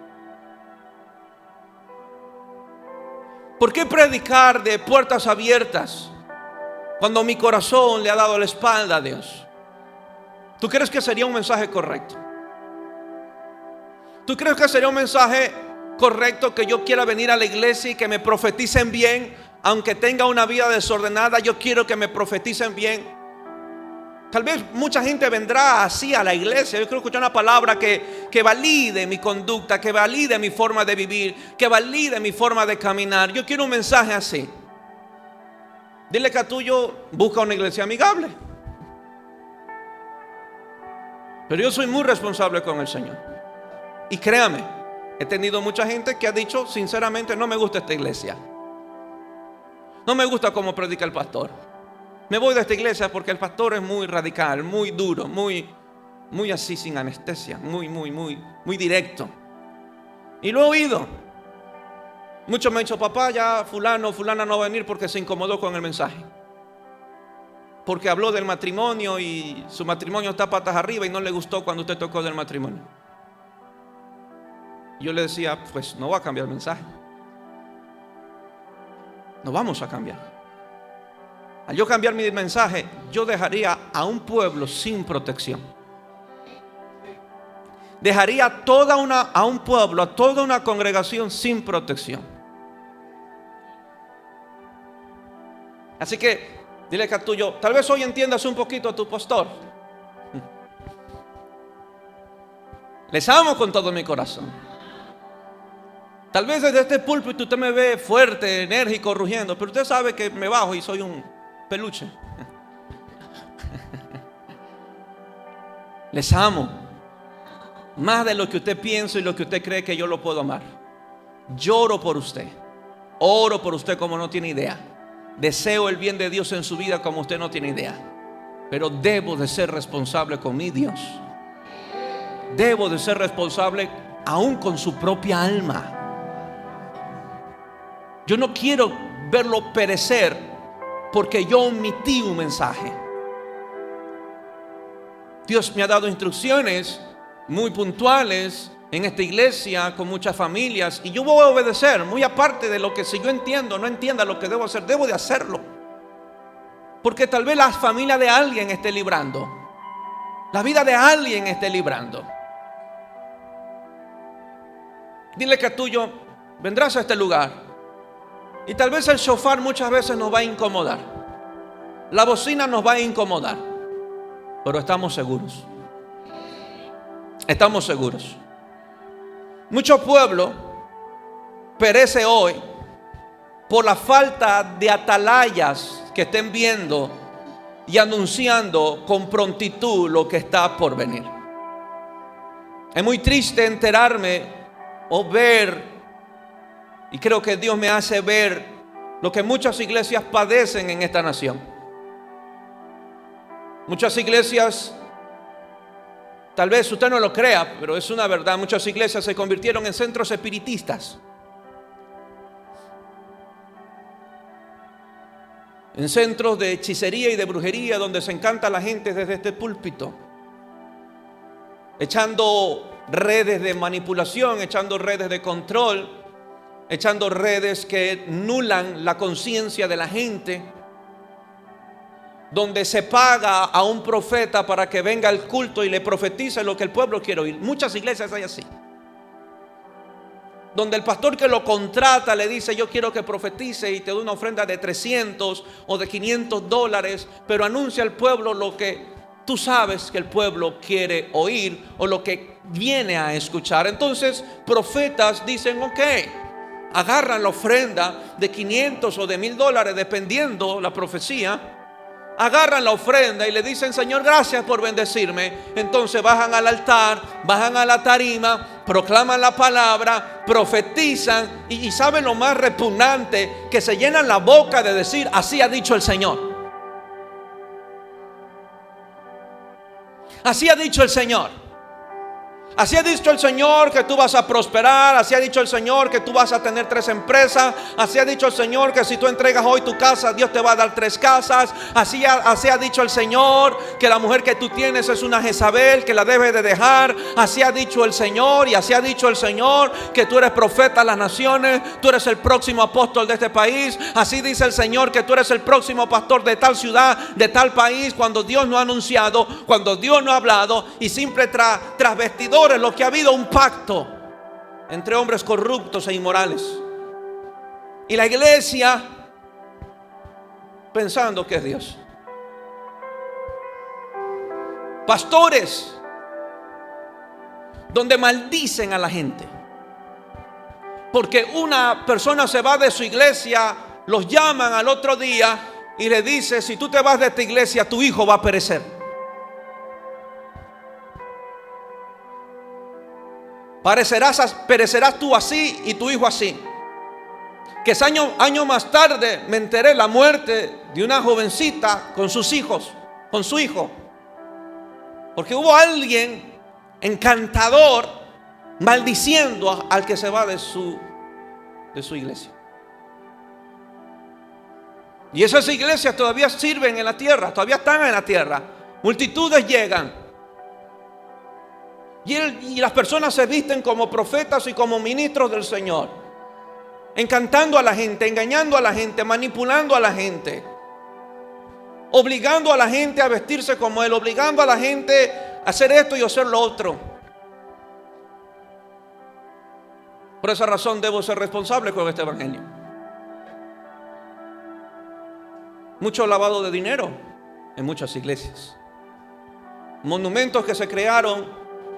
¿Por qué predicar de puertas abiertas cuando mi corazón le ha dado la espalda a Dios? ¿Tú crees que sería un mensaje correcto? ¿Tú crees que sería un mensaje correcto que yo quiera venir a la iglesia y que me profeticen bien, aunque tenga una vida desordenada? Yo quiero que me profeticen bien. Tal vez mucha gente vendrá así a la iglesia. Yo quiero escuchar una palabra que valide mi conducta, que valide mi forma de vivir, que valide mi forma de caminar. Yo quiero un mensaje así. Dile que a tuyo, busca una iglesia amigable. Pero yo soy muy responsable con el Señor. Y créame, he tenido mucha gente que ha dicho sinceramente: no me gusta esta iglesia, no me gusta cómo predica el pastor, me voy de esta iglesia porque el pastor es muy radical, muy duro, muy así, sin anestesia, muy directo. Y lo he oído. Muchos me han dicho: papá, ya fulano, fulana no va a venir porque se incomodó con el mensaje, porque habló del matrimonio y su matrimonio está patas arriba y no le gustó cuando usted tocó del matrimonio. Yo le decía: pues no va a cambiar el mensaje, no vamos a cambiar. Al yo cambiar mi mensaje, yo dejaría a un pueblo sin protección. Dejaría a un pueblo, a toda una congregación sin protección. Así que dile que a tuyo, tal vez hoy entiendas un poquito a tu pastor. Les amo con todo mi corazón. Tal vez desde este púlpito usted me ve fuerte, enérgico, rugiendo, pero usted sabe que me bajo y soy un peluche. Les amo más de lo que usted piensa y lo que usted cree que yo lo puedo amar. Lloro por usted, oro por usted como no tiene idea. Deseo el bien de Dios en su vida como usted no tiene idea. Pero debo de ser responsable con mi Dios. Debo de ser responsable aún con su propia alma. Yo no quiero verlo perecer porque yo omití un mensaje. Dios me ha dado instrucciones muy puntuales en esta iglesia con muchas familias, y yo voy a obedecer, muy aparte de lo que si yo entiendo, no entienda lo que debo hacer, debo de hacerlo. Porque tal vez la familia de alguien esté librando, la vida de alguien esté librando. Dile que tuyo, vendrás a este lugar y tal vez el shofar muchas veces nos va a incomodar, la bocina nos va a incomodar, pero estamos seguros. Estamos seguros. Mucho pueblo perece hoy por la falta de atalayas que estén viendo y anunciando con prontitud lo que está por venir. Es muy triste enterarme o ver, y creo que Dios me hace ver lo que muchas iglesias padecen en esta nación. Muchas iglesias, tal vez usted no lo crea, pero es una verdad, muchas iglesias se convirtieron en centros espiritistas. en centros de hechicería y de brujería donde se encanta a la gente desde este púlpito, echando redes de manipulación, echando redes de control, echando redes que nulan la conciencia de la gente, donde se paga a un profeta para que venga al culto y le profetice lo que el pueblo quiere oír. Muchas iglesias hay así, donde el pastor que lo contrata le dice: yo quiero que profetice, y te doy una ofrenda de 300 o de $500, pero anuncia al pueblo lo que tú sabes que el pueblo quiere oír o lo que viene a escuchar. Entonces profetas dicen: ok, agarran la ofrenda de 500 o de $1000, dependiendo la profecía. Agarran la ofrenda y le dicen: Señor, gracias por bendecirme. Entonces bajan al altar, bajan a la tarima, proclaman la palabra, profetizan, y saben lo más repugnante, que se llenan la boca de decir: así ha dicho el Señor. Así ha dicho el Señor. Así ha dicho el Señor que tú vas a prosperar. Así ha dicho el Señor que tú vas a tener 3 empresas. Así ha dicho el Señor que si tú entregas hoy tu casa, Dios te va a dar 3 casas. Así ha dicho el Señor que la mujer que tú tienes es una Jezabel, que la debes de dejar. Así ha dicho el Señor. Y así ha dicho el Señor que tú eres profeta a las naciones. Tú eres el próximo apóstol de este país. Así dice el Señor que tú eres el próximo pastor de tal ciudad, de tal país. Cuando Dios no ha anunciado, cuando Dios no ha hablado, y siempre tras vestidores, lo que ha habido un pacto entre hombres corruptos e inmorales, y la iglesia pensando que es Dios. Pastores donde maldicen a la gente porque una persona se va de su iglesia, los llaman al otro día y le dice: si tú te vas de esta iglesia, tu hijo va a perecer. Perecerás tú así y tu hijo así. Que años más tarde me enteré la muerte de una jovencita con sus hijos, con su hijo, porque hubo alguien encantador maldiciendo al que se va de su iglesia. Y esas iglesias todavía sirven en la tierra, todavía están en la tierra. Multitudes llegan. Y las personas se visten como profetas y como ministros del Señor, encantando a la gente, engañando a la gente, manipulando a la gente, obligando a la gente a vestirse como Él, obligando a la gente a hacer esto y hacer lo otro. Por esa razón debo ser responsable con este evangelio. Mucho lavado de dinero en muchas iglesias. Monumentos que se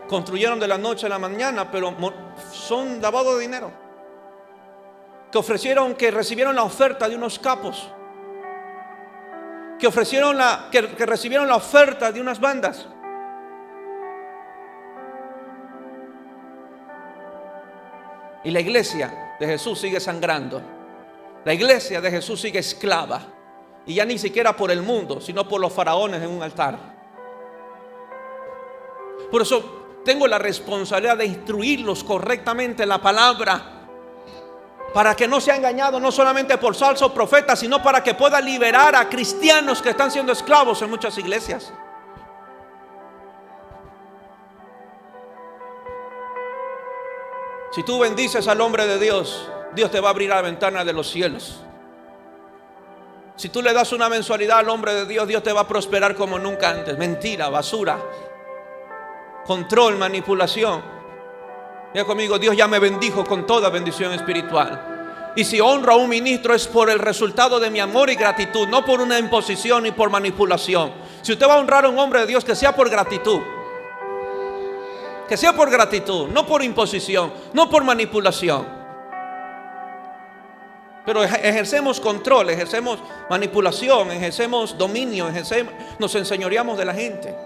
construyeron de la noche a la mañana, pero son lavado de dinero. Que recibieron la oferta de unos capos, que recibieron la oferta de unas bandas. Y la iglesia de Jesús sigue sangrando. La iglesia de Jesús sigue esclava, y ya ni siquiera por el mundo, sino por los faraones en un altar. Por eso tengo la responsabilidad de instruirlos correctamente en la palabra, para que no sea engañado no solamente por falsos profetas, sino para que pueda liberar a cristianos que están siendo esclavos en muchas iglesias. Si tú bendices al hombre de Dios, Dios te va a abrir la ventana de los cielos. Si tú le das una mensualidad al hombre de Dios, Dios te va a prosperar como nunca antes. Mentira, basura, control, manipulación. Diga conmigo: Dios ya me bendijo con toda bendición espiritual. Y si honro a un ministro es por el resultado de mi amor y gratitud, no por una imposición ni por manipulación. Si usted va a honrar a un hombre de Dios, que sea por gratitud. Que sea por gratitud, no por imposición, no por manipulación. Pero ejercemos control, ejercemos manipulación, ejercemos dominio, nos enseñoreamos de la gente.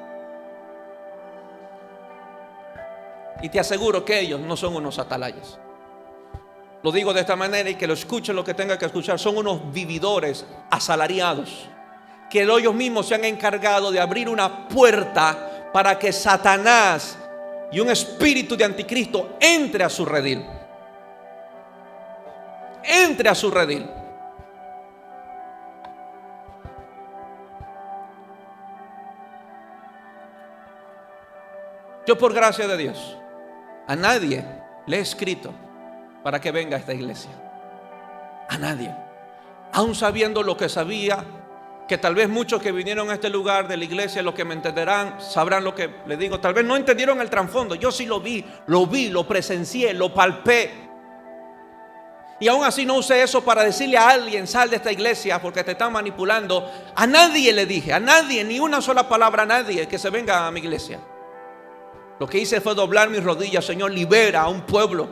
Y te aseguro que ellos no son unos atalayas. Lo digo de esta manera, y que lo escuchen lo que tenga que escuchar. Son unos vividores asalariados, que ellos mismos se han encargado de abrir una puerta para que Satanás y un espíritu de anticristo entre a su redil. Entre a su redil. Yo, por gracia de Dios, a nadie le he escrito para que venga a esta iglesia. A nadie. Aún sabiendo lo que sabía, que tal vez muchos que vinieron a este lugar de la iglesia, los que me entenderán, sabrán lo que les digo. Tal vez no entendieron el trasfondo. Yo sí lo vi, lo presencié, lo palpé. Y aún así no usé eso para decirle a alguien: sal de esta iglesia porque te están manipulando. A nadie le dije, a nadie, ni una sola palabra a nadie que se venga a mi iglesia. Lo que hice fue doblar mis rodillas. Señor, libera a un pueblo,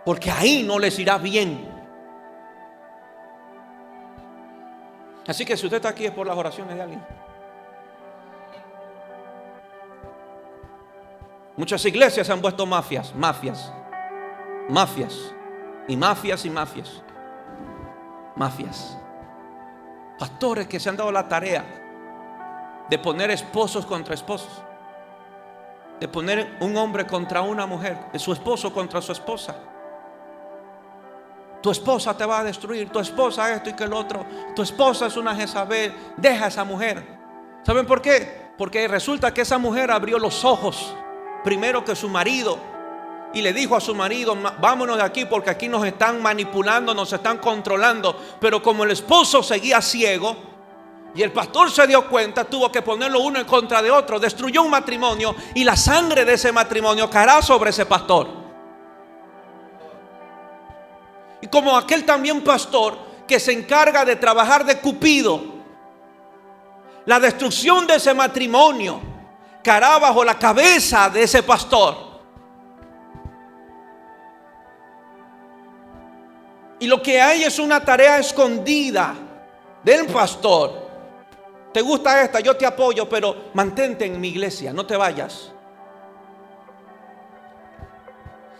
porque ahí no les irá bien. Así que si usted está aquí es por las oraciones de alguien. Muchas iglesias se han vuelto mafias y mafias. Pastores que se han dado la tarea de poner esposos contra esposos, de poner un hombre contra una mujer, de su esposo contra su esposa. Tu esposa te va a destruir, tu esposa esto y que el otro, tu esposa es una Jezabel, deja a esa mujer. ¿Saben por qué? Porque resulta que esa mujer abrió los ojos primero que su marido y le dijo a su marido: vámonos de aquí porque aquí nos están manipulando, nos están controlando. Pero como el esposo seguía ciego y el pastor se dio cuenta, tuvo que ponerlo uno en contra de otro. Destruyó un matrimonio y la sangre de ese matrimonio caerá sobre ese pastor. Y como aquel también pastor que se encarga de trabajar de Cupido, la destrucción de ese matrimonio caerá bajo la cabeza de ese pastor. Y lo que hay es una tarea escondida del pastor. ¿Te gusta esta? Yo te apoyo, pero mantente en mi iglesia, no te vayas.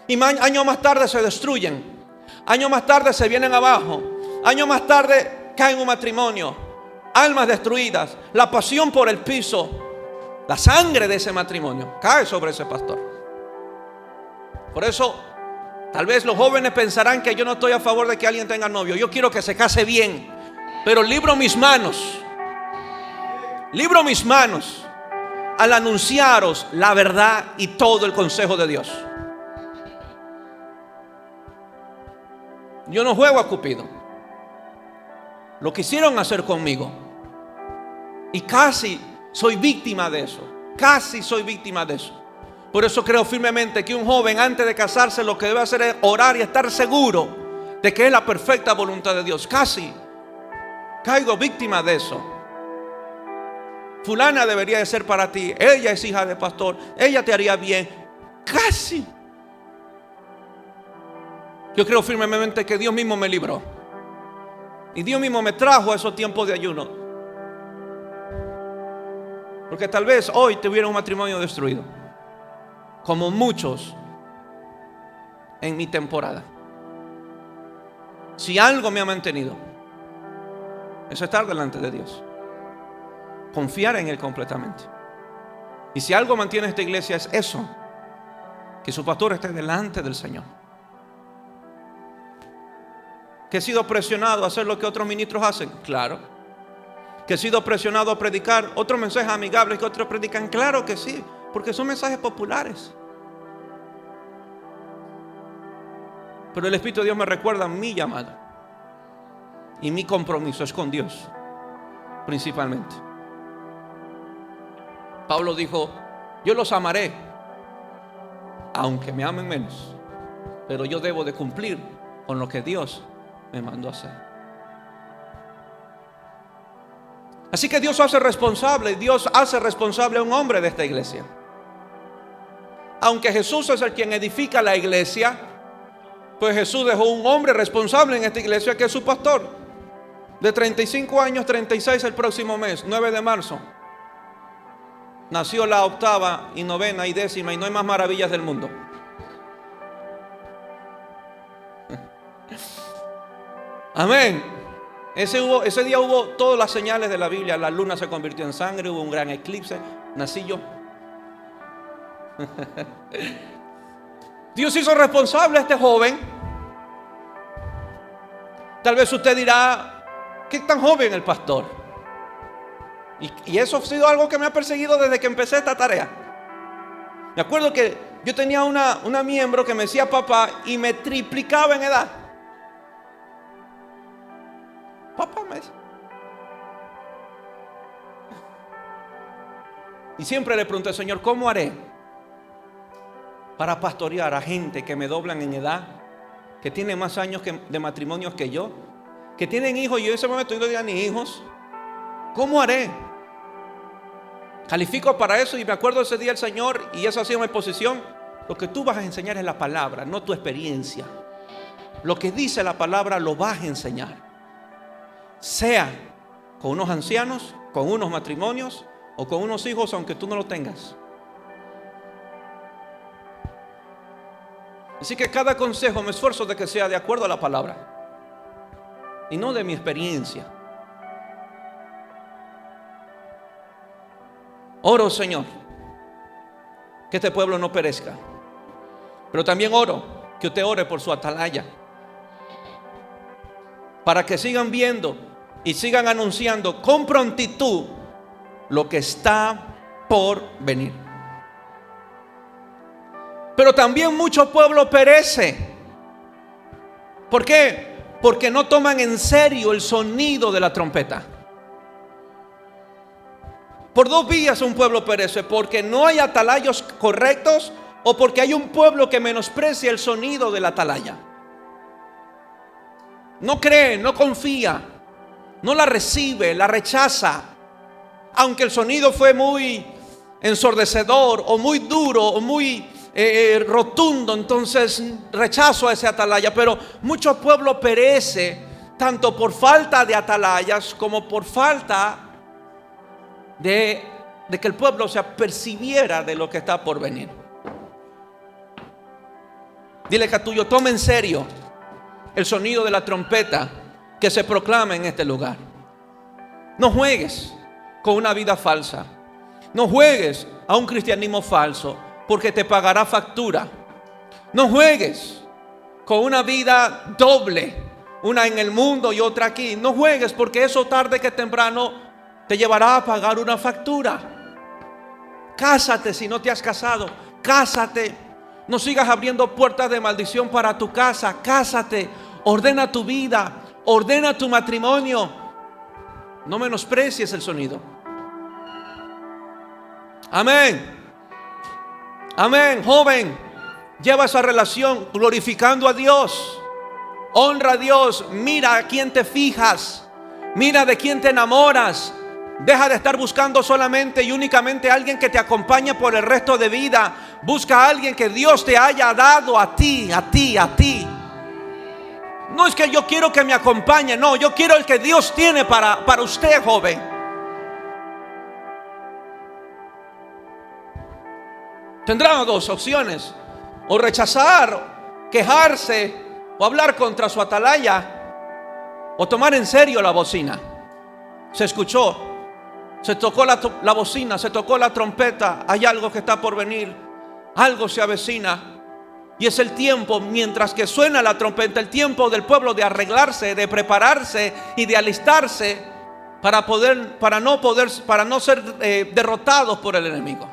Y años más tarde se destruyen. Años más tarde se vienen abajo. Años más tarde cae un matrimonio. Almas destruidas. La pasión por el piso. La sangre de ese matrimonio cae sobre ese pastor. Por eso, tal vez los jóvenes pensarán que yo no estoy a favor de que alguien tenga novio. Yo quiero que se case bien. Pero libro mis manos al anunciaros la verdad y todo el consejo de Dios. Yo no juego a Cupido. Lo quisieron hacer conmigo y casi soy víctima de eso. Por eso creo firmemente que un joven, antes de casarse, lo que debe hacer es orar y estar seguro de que es la perfecta voluntad de Dios. Casi caigo víctima de eso. Fulana debería de ser para ti, ella es hija de pastor, ella te haría bien. Casi. Yo creo firmemente que Dios mismo me libró. Y Dios mismo me trajo a esos tiempos de ayuno. Porque tal vez hoy tuviera un matrimonio destruido, como muchos en mi temporada. Si algo me ha mantenido, es estar delante de Dios, confiar en Él completamente. Y si algo mantiene esta iglesia es eso, que su pastor esté delante del Señor. Que he sido presionado a hacer lo que otros ministros hacen, claro. Que he sido presionado a predicar otros mensajes amigables que otros predican, claro que sí, porque son mensajes populares. Pero el Espíritu de Dios me recuerda mi llamado y mi compromiso es con Dios, principalmente. Pablo dijo: yo los amaré, aunque me amen menos, pero yo debo de cumplir con lo que Dios me mandó a hacer. Así que Dios hace responsable a un hombre de esta iglesia. Aunque Jesús es el quien edifica la iglesia, pues Jesús dejó un hombre responsable en esta iglesia, que es su pastor, de 35 años, 36 el próximo mes, 9 de marzo. Nació la 8ª y 9ª y 10ª, y no hay más maravillas del mundo. Amén. Ese día hubo todas las señales de la Biblia. La luna se convirtió en sangre, hubo un gran eclipse, nací yo. Dios hizo responsable a este joven. Tal vez usted dirá: ¿qué tan joven el pastor? Y eso ha sido algo que me ha perseguido desde que empecé esta tarea. Me acuerdo que yo tenía una miembro que me decía papá y me triplicaba en edad. Papá me decía. Y siempre le pregunté, Señor, ¿cómo haré para pastorear a gente que me doblan en edad, que tienen más años de matrimonios que yo, que tienen hijos y yo en ese momento no tenía ni hijos? ¿Cómo haré? Califico para eso y me acuerdo ese día el Señor, y esa ha sido mi posición: lo que tú vas a enseñar es la palabra, no tu experiencia. Lo que dice la palabra lo vas a enseñar, sea con unos ancianos, con unos matrimonios o con unos hijos, aunque tú no lo tengas. Así que cada consejo me esfuerzo de que sea de acuerdo a la palabra y no de mi experiencia. Oro, Señor, que este pueblo no perezca, pero también oro que usted ore por su atalaya, para que sigan viendo y sigan anunciando con prontitud lo que está por venir. Pero también mucho pueblo perece. ¿Por qué? Porque no toman en serio el sonido de la trompeta. Por dos vías un pueblo perece: porque no hay atalayos correctos, o porque hay un pueblo que menosprecia el sonido de la atalaya. No cree, no confía, no la recibe, la rechaza. Aunque el sonido fue muy ensordecedor o muy duro o muy rotundo, entonces rechazo a ese atalaya. Pero mucho pueblo perece tanto por falta de atalayas como por falta de que el pueblo se apercibiera de lo que está por venir. Dile que a tuyo, toma en serio el sonido de la trompeta que se proclama en este lugar. No juegues con una vida falsa. No juegues a un cristianismo falso, porque te pagará factura. No juegues con una vida doble, una en el mundo y otra aquí. No juegues, porque eso tarde que temprano te llevará a pagar una factura. Cásate si no te has casado. Cásate. No sigas abriendo puertas de maldición para tu casa. Cásate. Ordena tu vida. Ordena tu matrimonio. No menosprecies el sonido. Amén. Amén. Joven, lleva esa relación glorificando a Dios. Honra a Dios. Mira a quién te fijas. Mira de quién te enamoras. Deja de estar buscando solamente y únicamente a alguien que te acompañe por el resto de vida. Busca a alguien que Dios te haya dado a ti, a ti, a ti. No es que yo quiero que me acompañe, no, yo quiero el que Dios tiene para usted, joven. Tendrá dos opciones: o rechazar, quejarse o hablar contra su atalaya, o tomar en serio la bocina. Se escuchó, se tocó la bocina, se tocó la trompeta. Hay algo que está por venir, algo se avecina. Y es el tiempo, mientras que suena la trompeta, el tiempo del pueblo de arreglarse, de prepararse y de alistarse para no ser derrotados por el enemigo.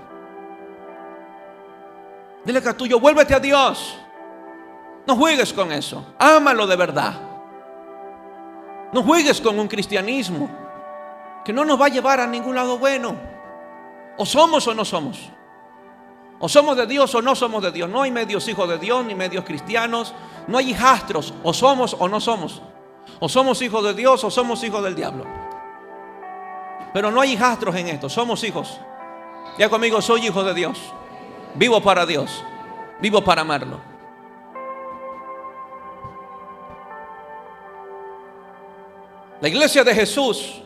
Dile que a tuyo, vuélvete a Dios. No juegues con eso. Ámalo de verdad. No juegues con un cristianismo que no nos va a llevar a ningún lado bueno. O somos o no somos. O somos de Dios o no somos de Dios. No hay medios hijos de Dios ni medios cristianos. No hay hijastros. O somos o no somos. O somos hijos de Dios o somos hijos del diablo. Pero no hay hijastros en esto. Somos hijos. Ya conmigo, soy hijo de Dios. Vivo para Dios. Vivo para amarlo. La iglesia de Jesús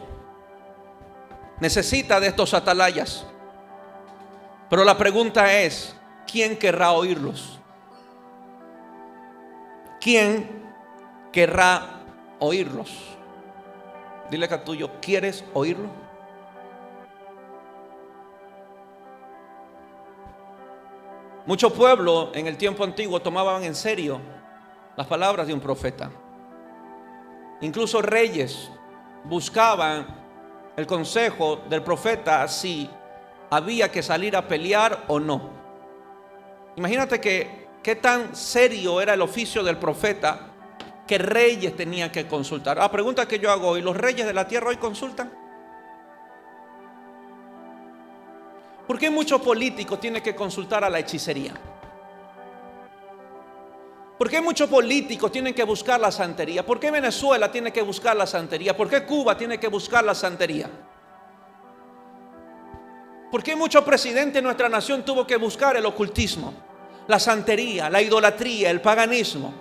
necesita de estos atalayas. Pero la pregunta es: ¿quién querrá oírlos? ¿Quién querrá oírlos? Dile que a tuyo, ¿quieres oírlo? Mucho pueblo en el tiempo antiguo tomaban en serio las palabras de un profeta. Incluso reyes buscaban el consejo del profeta si había que salir a pelear o no. Imagínate qué tan serio era el oficio del profeta, que reyes tenían que consultar. La pregunta que yo hago hoy: ¿los reyes de la tierra hoy consultan? ¿Por qué muchos políticos tienen que consultar a la hechicería? ¿Por qué muchos políticos tienen que buscar la santería? ¿Por qué Venezuela tiene que buscar la santería? ¿Por qué Cuba tiene que buscar la santería? ¿Por qué muchos presidentes de nuestra nación tuvo que buscar el ocultismo, la santería, la idolatría, el paganismo?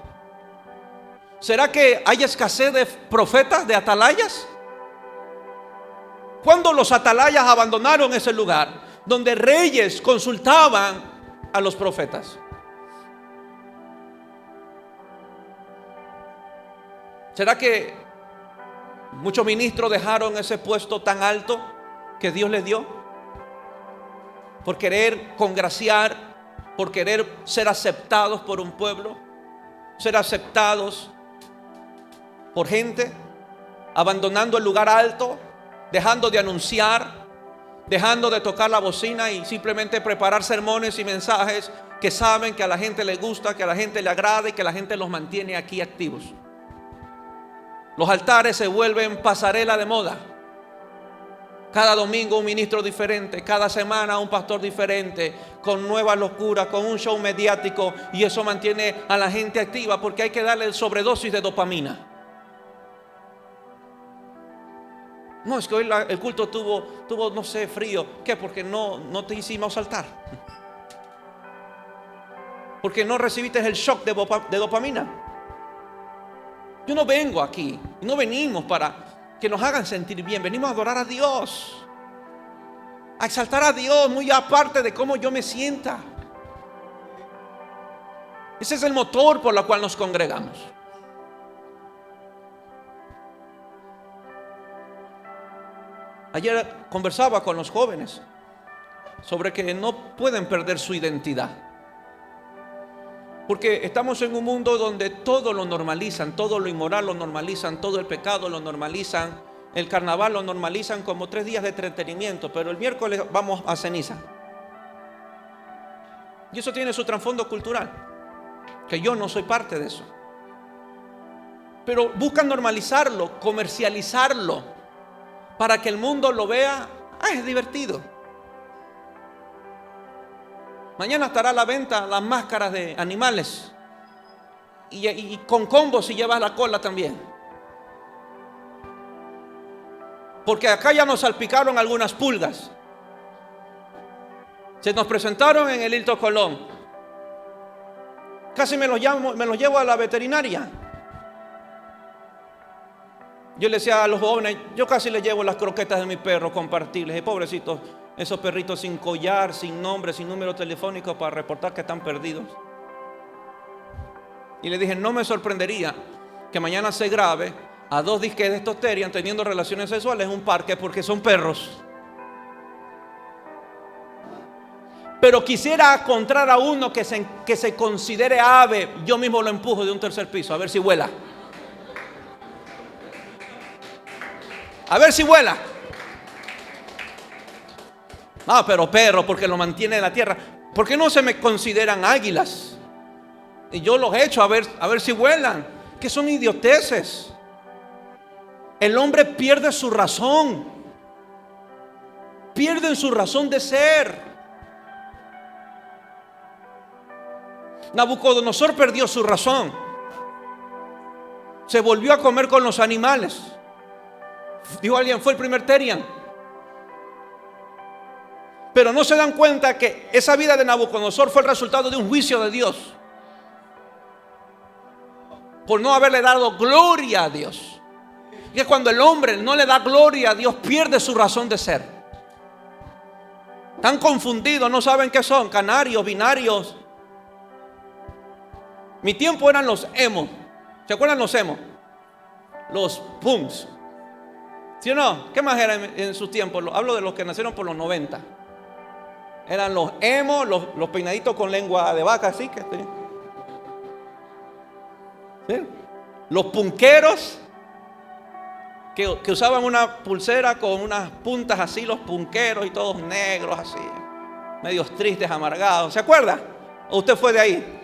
¿Será que hay escasez de profetas, de atalayas? ¿Cuándo los atalayas abandonaron ese lugar donde reyes consultaban a los profetas? ¿Será que muchos ministros dejaron ese puesto tan alto que Dios les dio por querer congraciar, por querer ser aceptados por un pueblo, ser aceptados por gente, abandonando el lugar alto, dejando de anunciar, dejando de tocar la bocina y simplemente preparar sermones y mensajes que saben que a la gente le gusta, que a la gente le agrada y que la gente los mantiene aquí activos? Los altares se vuelven pasarela de moda. Cada domingo un ministro diferente, cada semana un pastor diferente, con nuevas locuras, con un show mediático, y eso mantiene a la gente activa porque hay que darle el sobredosis de dopamina. No, es que hoy el culto tuvo no sé, frío. ¿Qué? Porque no te hicimos saltar. Porque no recibiste el shock de dopamina. Yo no vengo aquí, no venimos para que nos hagan sentir bien. Venimos a adorar a Dios, a exaltar a Dios, muy aparte de cómo yo me sienta. Ese es el motor por el cual nos congregamos. Ayer conversaba con los jóvenes sobre que no pueden perder su identidad, porque estamos en un mundo donde todo lo normalizan, todo lo inmoral lo normalizan, todo el pecado lo normalizan, el carnaval lo normalizan como 3 días de entretenimiento, pero el miércoles vamos a ceniza. Y eso tiene su trasfondo cultural, que yo no soy parte de eso. Pero buscan normalizarlo, comercializarlo, para que el mundo lo vea. Es divertido. Mañana estará a la venta las máscaras de animales y con combo si llevas la cola también. Porque acá ya nos salpicaron algunas pulgas. Se nos presentaron en el Hilton Colón. Casi me los llevo a la veterinaria. Yo le decía a los jóvenes, yo casi les llevo las croquetas de mi perro compartibles. Y pobrecitos, esos perritos sin collar, sin nombre, sin número telefónico para reportar que están perdidos. Y le dije, no me sorprendería que mañana se grabe a 2 disques de estos terian teniendo relaciones sexuales en un parque porque son perros. Pero quisiera encontrar a uno que se considere ave. Yo mismo lo empujo de un 3er piso a ver si vuela. A ver si vuela. No, pero perro, porque lo mantiene en la tierra. ¿Por qué no se me consideran águilas? Y yo los echo a ver si vuelan. Que son idioteces. El hombre pierde su razón. Pierden su razón de ser. Nabucodonosor perdió su razón. Se volvió a comer con los animales. Dijo alguien, fue el primer terian. Pero no se dan cuenta que esa vida de Nabucodonosor fue el resultado de un juicio de Dios por no haberle dado gloria a Dios. Y es cuando el hombre no le da gloria a Dios, pierde su razón de ser. Están confundidos, no saben qué son, canarios, binarios. Mi tiempo eran los emo. ¿Se acuerdan los emo? Los punks. ¿Sí o no? ¿Qué más era en su tiempo? Hablo de los que nacieron por los 90. Eran los emo, los peinaditos con lengua de vaca, así que ¿sí? Los punqueros, que usaban una pulsera con unas puntas así, los punqueros y todos negros así, medios tristes, amargados. ¿Se acuerda? ¿O usted fue de ahí?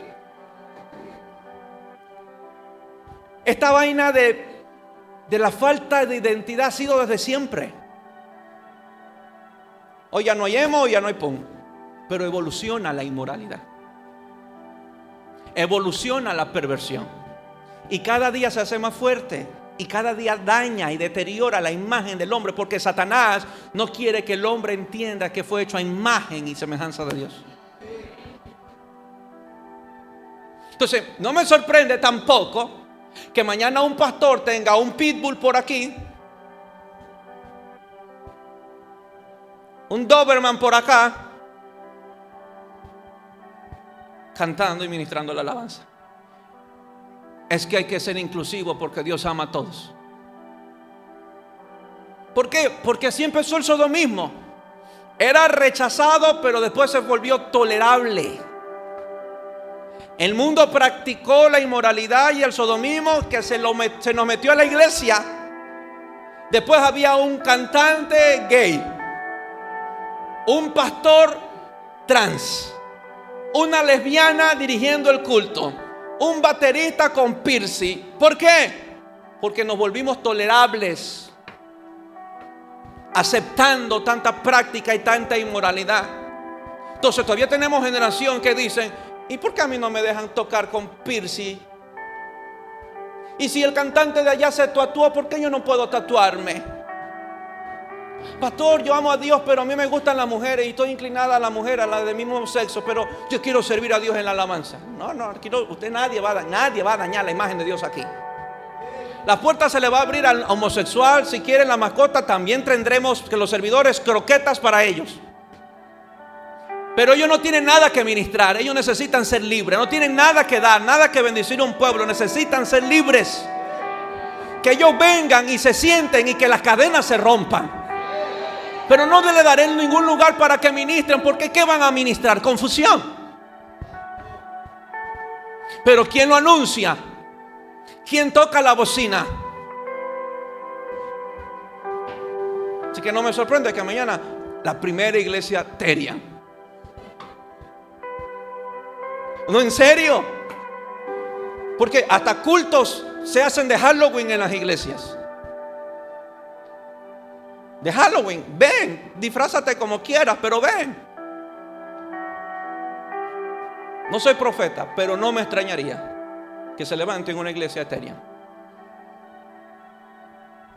Esta vaina de la falta de identidad ha sido desde siempre. Hoy ya no hay emo, hoy ya no hay punk. Pero evoluciona la inmoralidad. Evoluciona la perversión. Y cada día se hace más fuerte. Y cada día daña y deteriora la imagen del hombre. Porque Satanás no quiere que el hombre entienda que fue hecho a imagen y semejanza de Dios. Entonces, no me sorprende tampoco que mañana un pastor tenga un pitbull por aquí, un Doberman por acá, cantando y ministrando la alabanza. Es que hay que ser inclusivo porque Dios ama a todos. ¿Por qué? Porque así empezó el sodomismo. Era rechazado, pero después se volvió tolerable. El mundo practicó la inmoralidad y el sodomismo que se nos metió a la iglesia. Después había un cantante gay, un pastor trans, una lesbiana dirigiendo el culto, un baterista con piercing. ¿Por qué? Porque nos volvimos tolerables, aceptando tanta práctica y tanta inmoralidad. Entonces todavía tenemos generación que dicen: ¿y por qué a mí no me dejan tocar con piercing? Y si el cantante de allá se tatuó, ¿por qué yo no puedo tatuarme? Pastor, yo amo a Dios, pero a mí me gustan las mujeres y estoy inclinada a la mujer, a la del mismo sexo, pero yo quiero servir a Dios en la alabanza. No, nadie va a dañar la imagen de Dios aquí. La puerta se le va a abrir al homosexual. Si quieren la mascota, también tendremos que los servidores croquetas para ellos. Pero ellos no tienen nada que ministrar. Ellos necesitan ser libres. No tienen nada que dar, nada que bendecir a un pueblo. Necesitan ser libres. Que ellos vengan y se sienten y que las cadenas se rompan. Pero no le daré ningún lugar para que ministren. Porque ¿qué van a ministrar? Confusión. Pero ¿quién lo anuncia? ¿Quién toca la bocina? Así que no me sorprende que mañana la primera iglesia Terian. No, en serio. Porque hasta cultos se hacen de Halloween en las iglesias. De Halloween, ven, disfrázate como quieras, pero ven. No soy profeta, pero no me extrañaría que se levante en una iglesia etérea.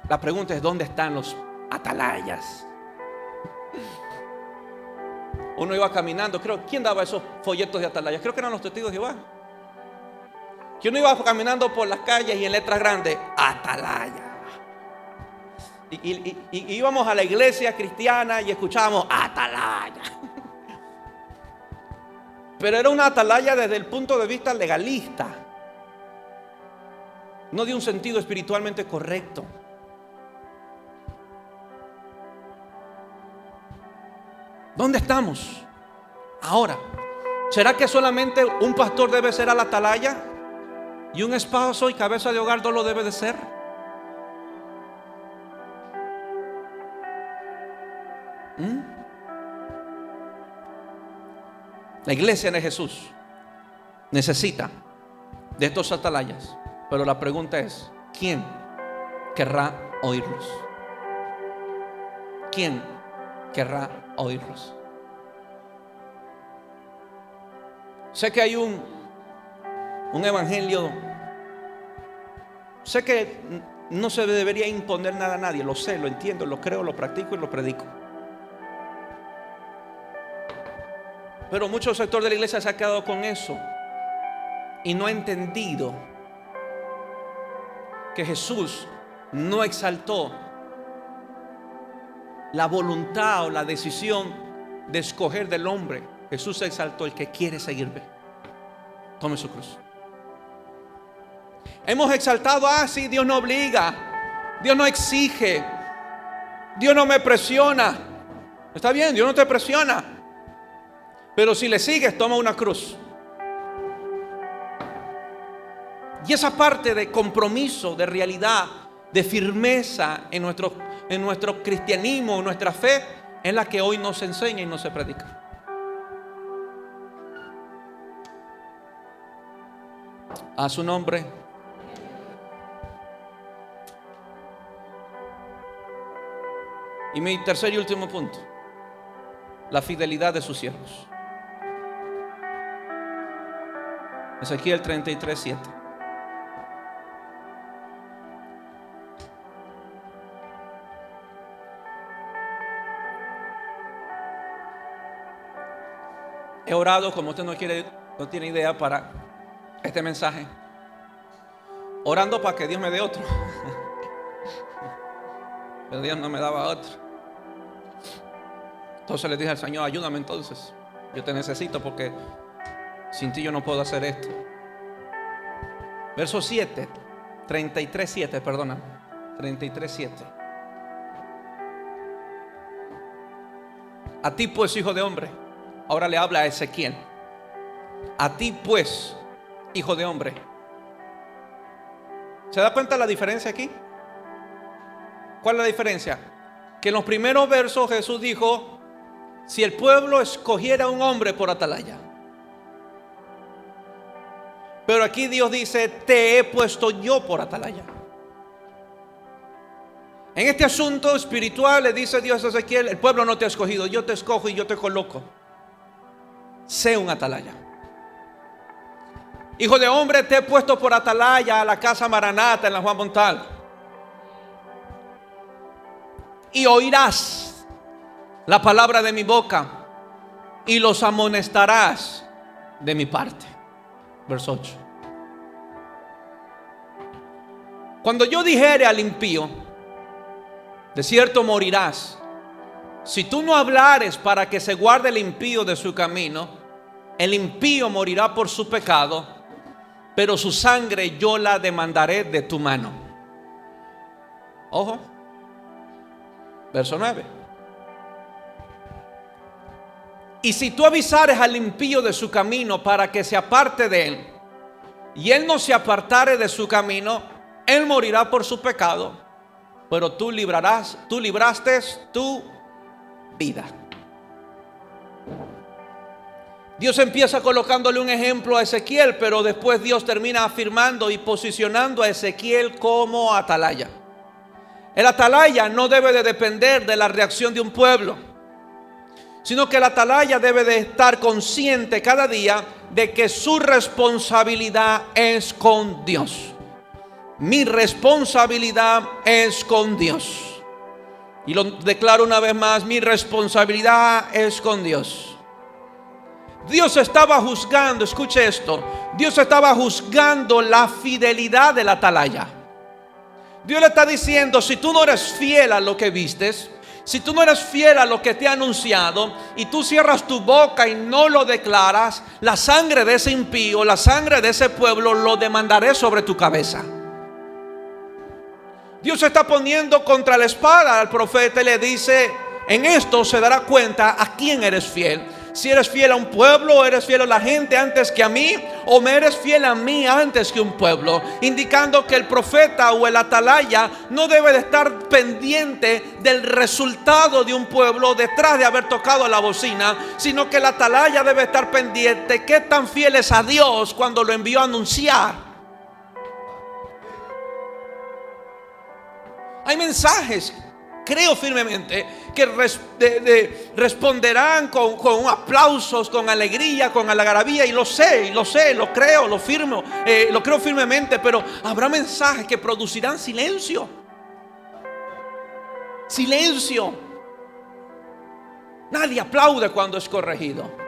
La pregunta es: ¿dónde están los atalayas? Uno iba caminando, ¿quién daba esos folletos de atalayas? Creo que eran los testigos de Jehová. Que uno iba caminando por las calles y en letras grandes: atalaya. Y íbamos a la iglesia cristiana y escuchábamos atalaya. Pero era una atalaya desde el punto de vista legalista, no de un sentido espiritualmente correcto. ¿Dónde estamos ahora? ¿Será que solamente un pastor debe ser a la atalaya y un esposo y cabeza de hogar no lo debe de ser? La iglesia de Jesús necesita de estos atalayas. Pero la pregunta es: ¿quién querrá oírlos? ¿Quién querrá oírlos? Sé que hay un evangelio. Sé que no se debería imponer nada a nadie. Lo sé, lo entiendo, lo creo, lo practico y lo predico. Pero mucho sector de la iglesia se ha quedado con eso y no ha entendido que Jesús no exaltó la voluntad o la decisión de escoger del hombre. Jesús exaltó el que quiere seguirme, tome su cruz. Hemos exaltado: sí, Dios no obliga, Dios no exige, Dios no me presiona. Está bien, Dios no te presiona, pero si le sigues, toma una cruz. Y esa parte de compromiso, de realidad, de firmeza en nuestro cristianismo, en nuestra fe, es la que hoy no se enseña y no se predica. A su nombre. Y mi tercer y último punto: la fidelidad de sus siervos. Ezequiel 33:7. He orado, como usted no tiene idea, para este mensaje, orando para que Dios me dé otro. Pero Dios no me daba otro. Entonces le dije al Señor: ayúdame entonces, yo te necesito, porque sin ti yo no puedo hacer esto. Verso 7, 33:7, perdona, 33:7. A ti pues, hijo de hombre. Ahora le habla a Ezequiel. A ti pues, hijo de hombre. ¿Se da cuenta la diferencia aquí? ¿Cuál es la diferencia? Que en los primeros versos Jesús dijo: si el pueblo escogiera un hombre por atalaya. Pero aquí Dios dice: te he puesto yo por atalaya. En este asunto espiritual le dice Dios a Ezequiel: el pueblo no te ha escogido, yo te escojo y yo te coloco. Sé un atalaya. Hijo de hombre, te he puesto por atalaya a la casa Maranata en la Juan Montal. Y oirás la palabra de mi boca y los amonestarás de mi parte. Verso 8. Cuando yo dijere al impío: de cierto morirás, si tú no hablares para que se guarde el impío de su camino, el impío morirá por su pecado, pero su sangre yo la demandaré de tu mano. Ojo. Verso 9. Y si tú avisares al impío de su camino para que se aparte de él, y él no se apartare de su camino, él morirá por su pecado, pero tú libraste tu vida. Dios empieza colocándole un ejemplo a Ezequiel, pero después Dios termina afirmando y posicionando a Ezequiel como atalaya. El atalaya no debe de depender de la reacción de un pueblo, sino que el atalaya debe de estar consciente cada día de que su responsabilidad es con Dios. Mi responsabilidad es con Dios. Y lo declaro una vez más: mi responsabilidad es con Dios. Dios estaba juzgando, escuche esto, Dios estaba juzgando la fidelidad del atalaya. Dios le está diciendo: si tú no eres fiel a lo que vistes, si tú no eres fiel a lo que te he anunciado, y tú cierras tu boca y no lo declaras, la sangre de ese impío, la sangre de ese pueblo, lo demandaré sobre tu cabeza. Dios está poniendo contra la espada al profeta y le dice: en esto se dará cuenta a quién eres fiel. Si eres fiel a un pueblo, o eres fiel a la gente antes que a mí, o me eres fiel a mí antes que un pueblo. Indicando que el profeta o el atalaya no debe de estar pendiente del resultado de un pueblo detrás de haber tocado la bocina, sino que el atalaya debe estar pendiente qué tan fiel es a Dios cuando lo envió a anunciar. Hay mensajes, creo firmemente, que responderán con aplausos, con alegría, con algarabía. Y lo sé, lo creo, lo firmo, lo creo firmemente. Pero habrá mensajes que producirán silencio. Silencio. Nadie aplaude cuando es corregido.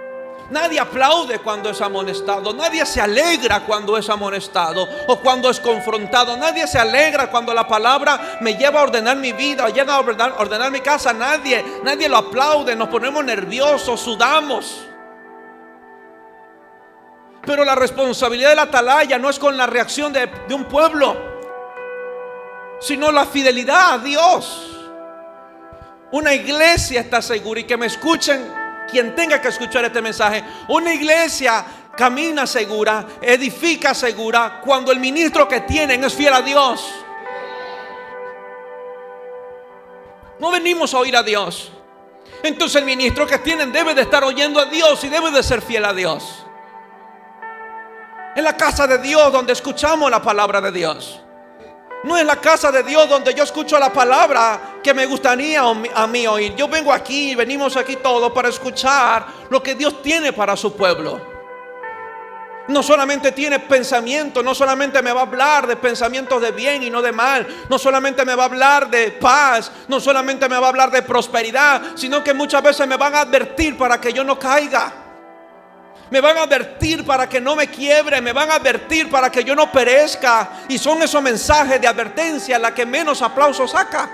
Nadie aplaude cuando es amonestado. Nadie se alegra cuando es amonestado o cuando es confrontado. Nadie se alegra cuando la palabra me lleva a ordenar mi vida o lleva a ordenar mi casa. Nadie lo aplaude. Nos ponemos nerviosos, sudamos. Pero la responsabilidad del atalaya no es con la reacción de un pueblo, sino la fidelidad a Dios. Una iglesia está segura, y que me escuchen quien tenga que escuchar este mensaje. Una iglesia camina segura, edifica segura, cuando el ministro que tienen es fiel a Dios. No venimos a oír a Dios. Entonces el ministro que tienen debe de estar oyendo a Dios y debe de ser fiel a Dios. Es la casa de Dios donde escuchamos la palabra de Dios. No es la casa de Dios donde yo escucho la palabra que me gustaría a mí oír. Yo venimos aquí todos para escuchar lo que Dios tiene para su pueblo. No solamente tiene pensamientos, no solamente me va a hablar de pensamientos de bien y no de mal, no solamente me va a hablar de paz, no solamente me va a hablar de prosperidad, sino que muchas veces me van a advertir para que yo no caiga. Me van a advertir para que no me quiebre, me van a advertir para que yo no perezca. Y son esos mensajes de advertencia la que menos aplausos saca.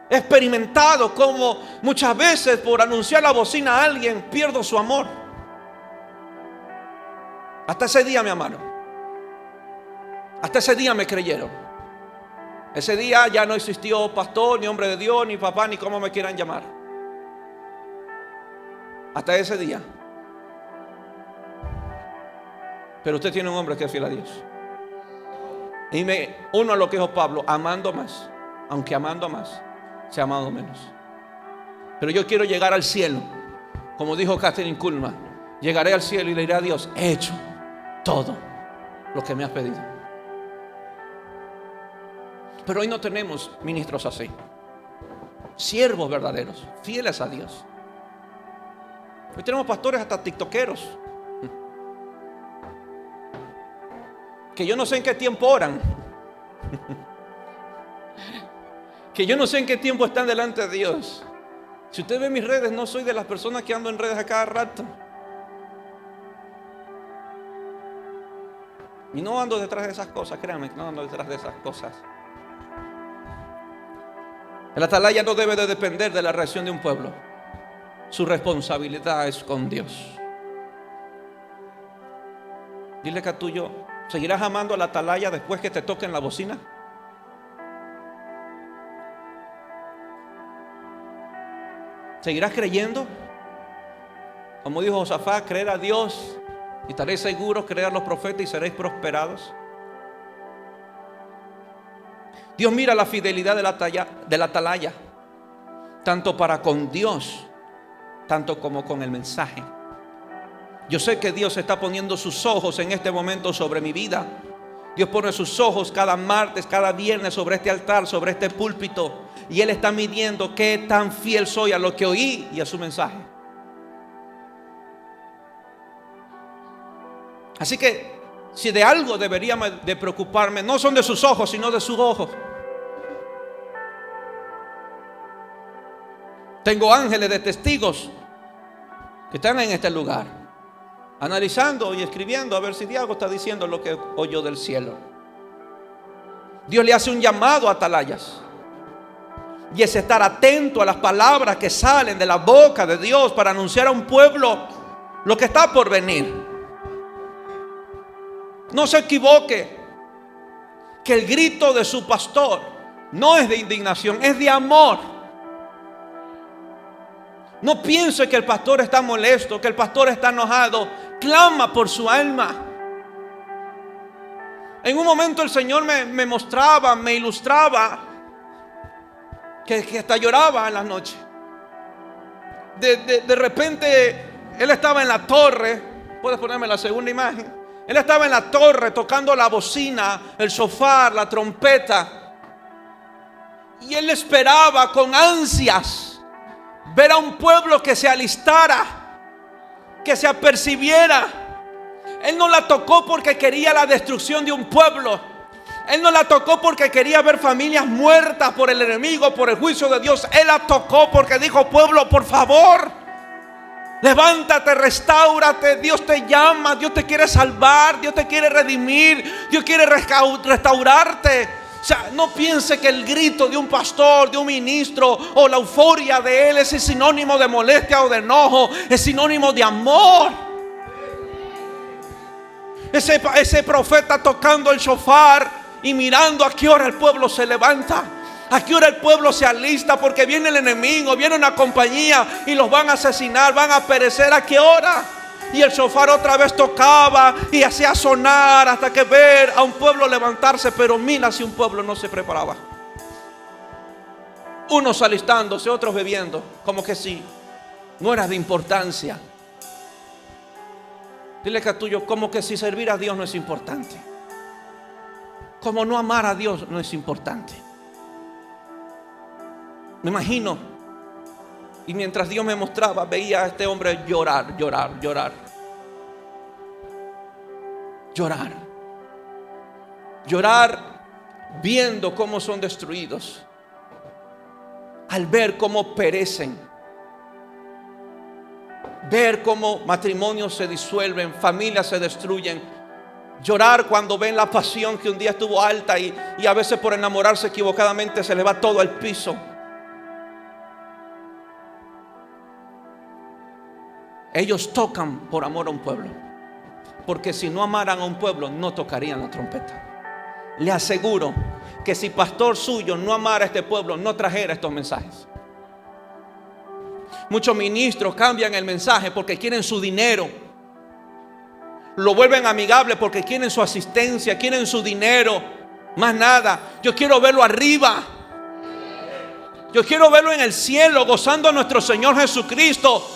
He experimentado como muchas veces por anunciar la bocina a alguien pierdo su amor. Hasta ese día me amaron. Hasta ese día me creyeron. Ese día ya no existió pastor, ni hombre de Dios, ni papá, ni como me quieran llamar. Hasta ese día. Pero usted tiene un hombre que es fiel a Dios. Y me uno a lo que dijo Pablo: amando más, aunque amando más, se ha amado menos. Pero yo quiero llegar al cielo, como dijo Catherine Kuhlman. Llegaré al cielo y le diré a Dios: he hecho todo lo que me has pedido. Pero hoy no tenemos ministros así, siervos verdaderos, fieles a Dios. Hoy tenemos pastores hasta tiktokeros, que yo no sé en qué tiempo oran, que yo no sé en qué tiempo están delante de Dios. Si usted ve mis redes, no soy de las personas que ando en redes a cada rato. Y no ando detrás de esas cosas, créanme, no ando detrás de esas cosas. El atalaya no debe de depender de la reacción de un pueblo. Su responsabilidad es con Dios. Dile que a tuyo: ¿seguirás amando a la atalaya después que te toquen la bocina? ¿Seguirás creyendo? Como dijo Josafat: creer a Dios y estaréis seguros, creer a los profetas y seréis prosperados. Dios mira la fidelidad de la atalaya, tanto para con Dios, tanto como con el mensaje. Yo sé que Dios está poniendo sus ojos en este momento sobre mi vida. Dios pone sus ojos cada martes, cada viernes sobre este altar, sobre este púlpito, y Él está midiendo qué tan fiel soy a lo que oí y a su mensaje. Así que si de algo debería de preocuparme, no son de sus ojos, sino de sus ojos. Tengo ángeles de testigos que están en este lugar, analizando y escribiendo a ver si Diego está diciendo lo que oyó del cielo. Dios le hace un llamado a atalayas, y es estar atento a las palabras que salen de la boca de Dios para anunciar a un pueblo lo que está por venir. No se equivoque, que el grito de su pastor no es de indignación, es de amor. No piense que el pastor está molesto, que el pastor está enojado. Clama por su alma. En un momento el Señor me mostraba, me ilustraba, que hasta lloraba en la noche. De repente Él estaba en la torre. Puedes ponerme la segunda imagen. Él estaba en la torre tocando la bocina, el shofar, la trompeta. Y Él esperaba con ansias ver a un pueblo que se alistara, que se apercibiera. Él no la tocó porque quería la destrucción de un pueblo. Él no la tocó porque quería ver familias muertas por el enemigo, por el juicio de Dios. Él la tocó porque dijo: pueblo, por favor, levántate, restáurate. Dios te llama, Dios te quiere salvar, Dios te quiere redimir, Dios quiere restaurarte. O sea, no piense que el grito de un pastor, de un ministro, o la euforia de él es sinónimo de molestia o de enojo. Es sinónimo de amor. Ese profeta tocando el shofar y mirando a qué hora el pueblo se levanta, a qué hora el pueblo se alista, porque viene el enemigo, viene una compañía y los van a asesinar, van a perecer. ¿A qué hora? Y el shofar otra vez tocaba y hacía sonar hasta que ver a un pueblo levantarse. Pero mira si un pueblo no se preparaba. Unos alistándose, otros bebiendo, como que sí, no era de importancia. Dile que a tuyo, como que si servir a Dios no es importante. Como no amar a Dios no es importante. Me imagino, y mientras Dios me mostraba, veía a este hombre llorar, llorar, llorar. Llorar. Llorar viendo cómo son destruidos. Al ver cómo perecen. Ver cómo matrimonios se disuelven, familias se destruyen. Llorar cuando ven la pasión que un día estuvo alta y a veces por enamorarse equivocadamente se le va todo al piso. Ellos tocan por amor a un pueblo, porque si no amaran a un pueblo no tocarían la trompeta. Le aseguro que si pastor suyo no amara a este pueblo, no trajera estos mensajes. Muchos ministros cambian el mensaje porque quieren su dinero. Lo vuelven amigable porque quieren su asistencia, quieren su dinero. Más nada. Yo quiero verlo arriba. Yo quiero verlo en el cielo, gozando a nuestro Señor Jesucristo.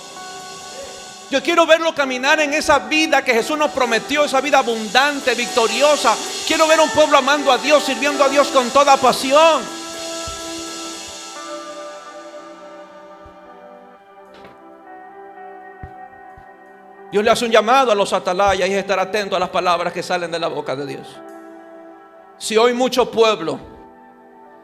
Yo quiero verlo caminar en esa vida que Jesús nos prometió, esa vida abundante, victoriosa. Quiero ver a un pueblo amando a Dios, sirviendo a Dios con toda pasión. Dios le hace un llamado a los atalayas y es estar atento a las palabras que salen de la boca de Dios. Si hoy mucho pueblo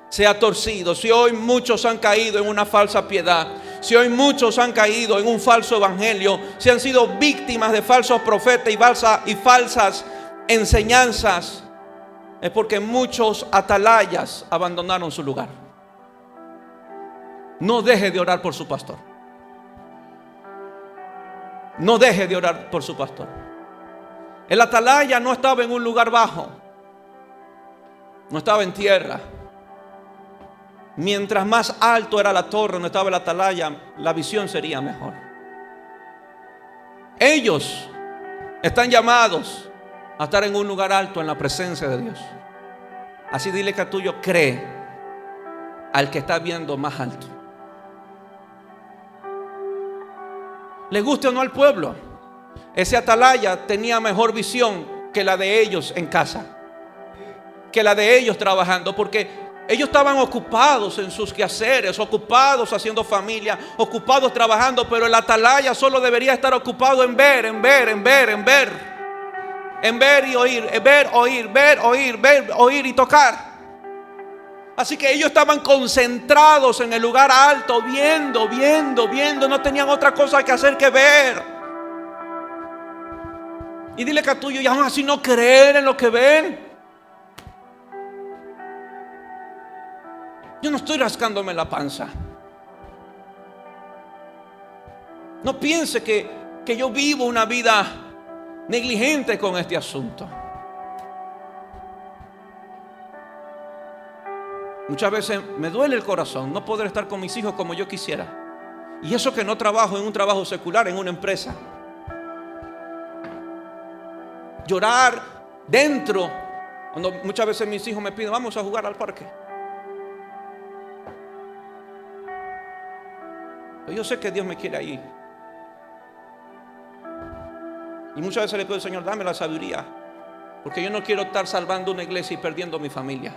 se ha torcido, si hoy muchos han caído en una falsa piedad, si hoy muchos han caído en un falso evangelio, si han sido víctimas de falsos profetas y falsas enseñanzas, es porque muchos atalayas abandonaron su lugar. No deje de orar por su pastor. No deje de orar por su pastor. El atalaya no estaba en un lugar bajo, no estaba en tierra. Mientras más alto era la torre donde estaba el atalaya, la visión sería mejor. Ellos están llamados a estar en un lugar alto en la presencia de Dios. Así dile que a tuyo, cree al que está viendo más alto. Le guste o no al pueblo, ese atalaya tenía mejor visión que la de ellos en casa, que la de ellos trabajando, porque ellos estaban ocupados en sus quehaceres, ocupados haciendo familia, ocupados trabajando. Pero el atalaya solo debería estar ocupado en ver, en ver, en ver, en ver, en ver y oír, en ver, oír, ver, oír, ver, oír y tocar. Así que ellos estaban concentrados en el lugar alto, viendo, viendo, viendo. No tenían otra cosa que hacer que ver. Y dile que a tuyo, y aún así no creer en lo que ven. Yo no estoy rascándome la panza. No piense que yo vivo una vida negligente con este asunto. Muchas veces me duele el corazón no poder estar con mis hijos como yo quisiera. Y eso que no trabajo en un trabajo secular, en una empresa. Llorar dentro, cuando muchas veces mis hijos me piden, vamos a jugar al parque. Pero yo sé que Dios me quiere ahí. Y muchas veces le pido al Señor, dame la sabiduría, porque yo no quiero estar salvando una iglesia y perdiendo mi familia.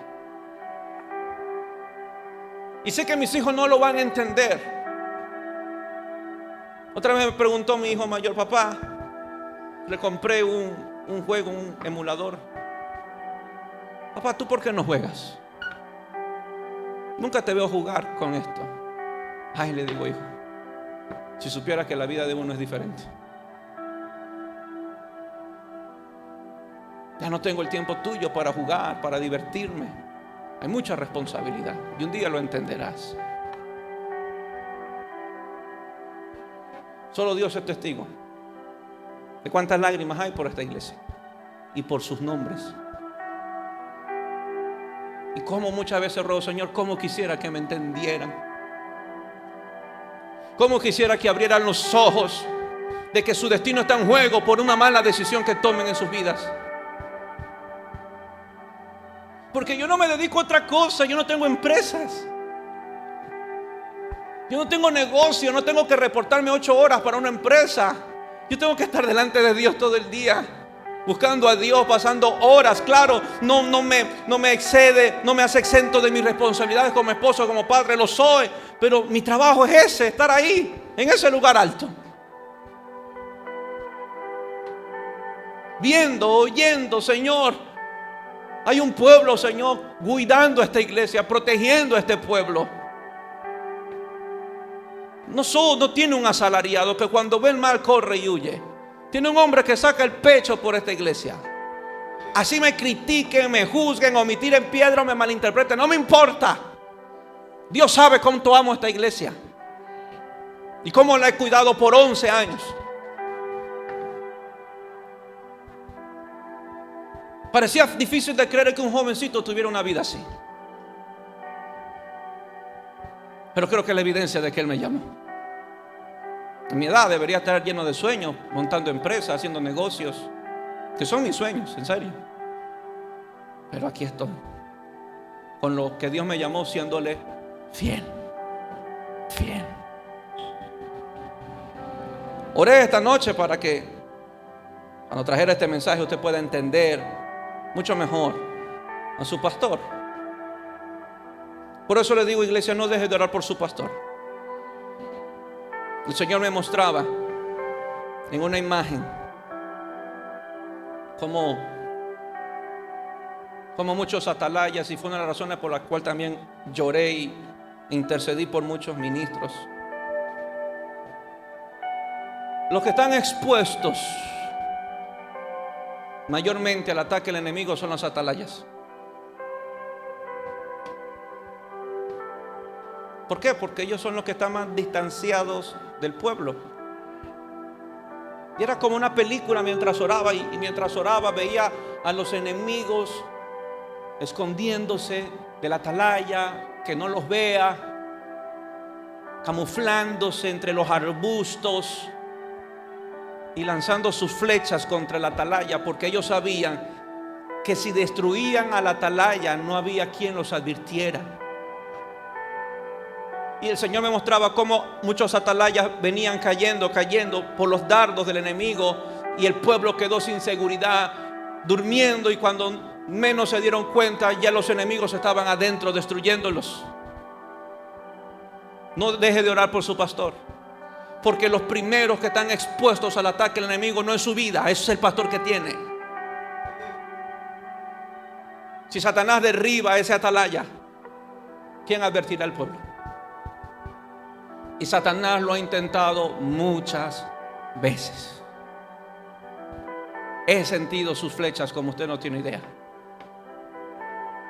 Y sé que mis hijos no lo van a entender. Otra vez me preguntó mi hijo mayor, papá, le compré un juego, un emulador. Papá, ¿tú por qué no juegas? Nunca te veo jugar con esto. Ay, le digo, hijo, si supieras que la vida de uno es diferente. Ya no tengo el tiempo tuyo para jugar, para divertirme. Hay mucha responsabilidad y un día lo entenderás. Solo Dios es testigo de cuántas lágrimas hay por esta iglesia y por sus nombres. Y cómo muchas veces ruego, Señor, cómo quisiera que me entendieran. Cómo quisiera que abrieran los ojos de que su destino está en juego por una mala decisión que tomen en sus vidas. Porque yo no me dedico a otra cosa, yo no tengo empresas, yo no tengo negocio, no tengo que reportarme 8 horas para una empresa. Yo tengo que estar delante de Dios todo el día, buscando a Dios, pasando horas. Claro, no me excede, no me hace exento de mis responsabilidades como esposo, como padre, lo soy. Pero mi trabajo es ese, estar ahí, en ese lugar alto. Viendo, oyendo, Señor, hay un pueblo, Señor, cuidando a esta iglesia, protegiendo a este pueblo. No tiene un asalariado que cuando ve el mal corre y huye. Tiene un hombre que saca el pecho por esta iglesia. Así me critiquen, me juzguen o me tiren piedra o me malinterpreten, no me importa. Dios sabe cuánto amo a esta iglesia y cómo la he cuidado por 11 años. Parecía difícil de creer que un jovencito tuviera una vida así. Pero creo que es la evidencia de que Él me llamó. En mi edad debería estar lleno de sueños, montando empresas, haciendo negocios, que son mis sueños, en serio. Pero aquí estoy, con lo que Dios me llamó, siéndole fiel. Fiel. Oré esta noche para que cuando trajera este mensaje usted pueda entender mucho mejor a su pastor. Por eso le digo, iglesia, no deje de orar por su pastor. El Señor me mostraba en una imagen como muchos atalayas, y fue una de las razones por las cuales también lloré y intercedí por muchos ministros. Los que están expuestos mayormente al ataque del enemigo son los atalayas. ¿Por qué? Porque ellos son los que están más distanciados del pueblo. Y era como una película mientras oraba, y mientras oraba veía a los enemigos escondiéndose de la atalaya, que no los vea, camuflándose entre los arbustos y lanzando sus flechas contra la atalaya, porque ellos sabían que si destruían a la atalaya no había quien los advirtiera. Y el Señor me mostraba cómo muchos atalayas venían cayendo por los dardos del enemigo, y el pueblo quedó sin seguridad, durmiendo, y cuando menos se dieron cuenta ya los enemigos estaban adentro destruyéndolos. No deje de orar por su pastor, porque los primeros que están expuestos al ataque del enemigo no es su vida, es el pastor que tiene. Si Satanás derriba a ese atalaya, ¿quién advertirá al pueblo? Y Satanás lo ha intentado muchas veces. He sentido sus flechas como usted no tiene idea.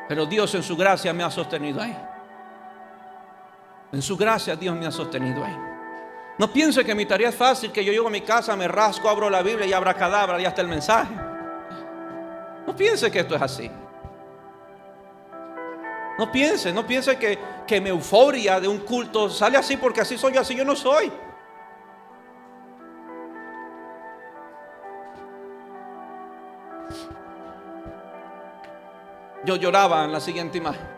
Pero Dios en su gracia me ha sostenido ahí. En su gracia Dios me ha sostenido ahí. No piense que mi tarea es fácil, que yo llego a mi casa, me rasco, abro la Biblia y abracadabra, ya está el mensaje. No piense que esto es así. No piense que mi euforia de un culto sale así porque así soy yo, así yo no soy. Yo lloraba en la siguiente imagen.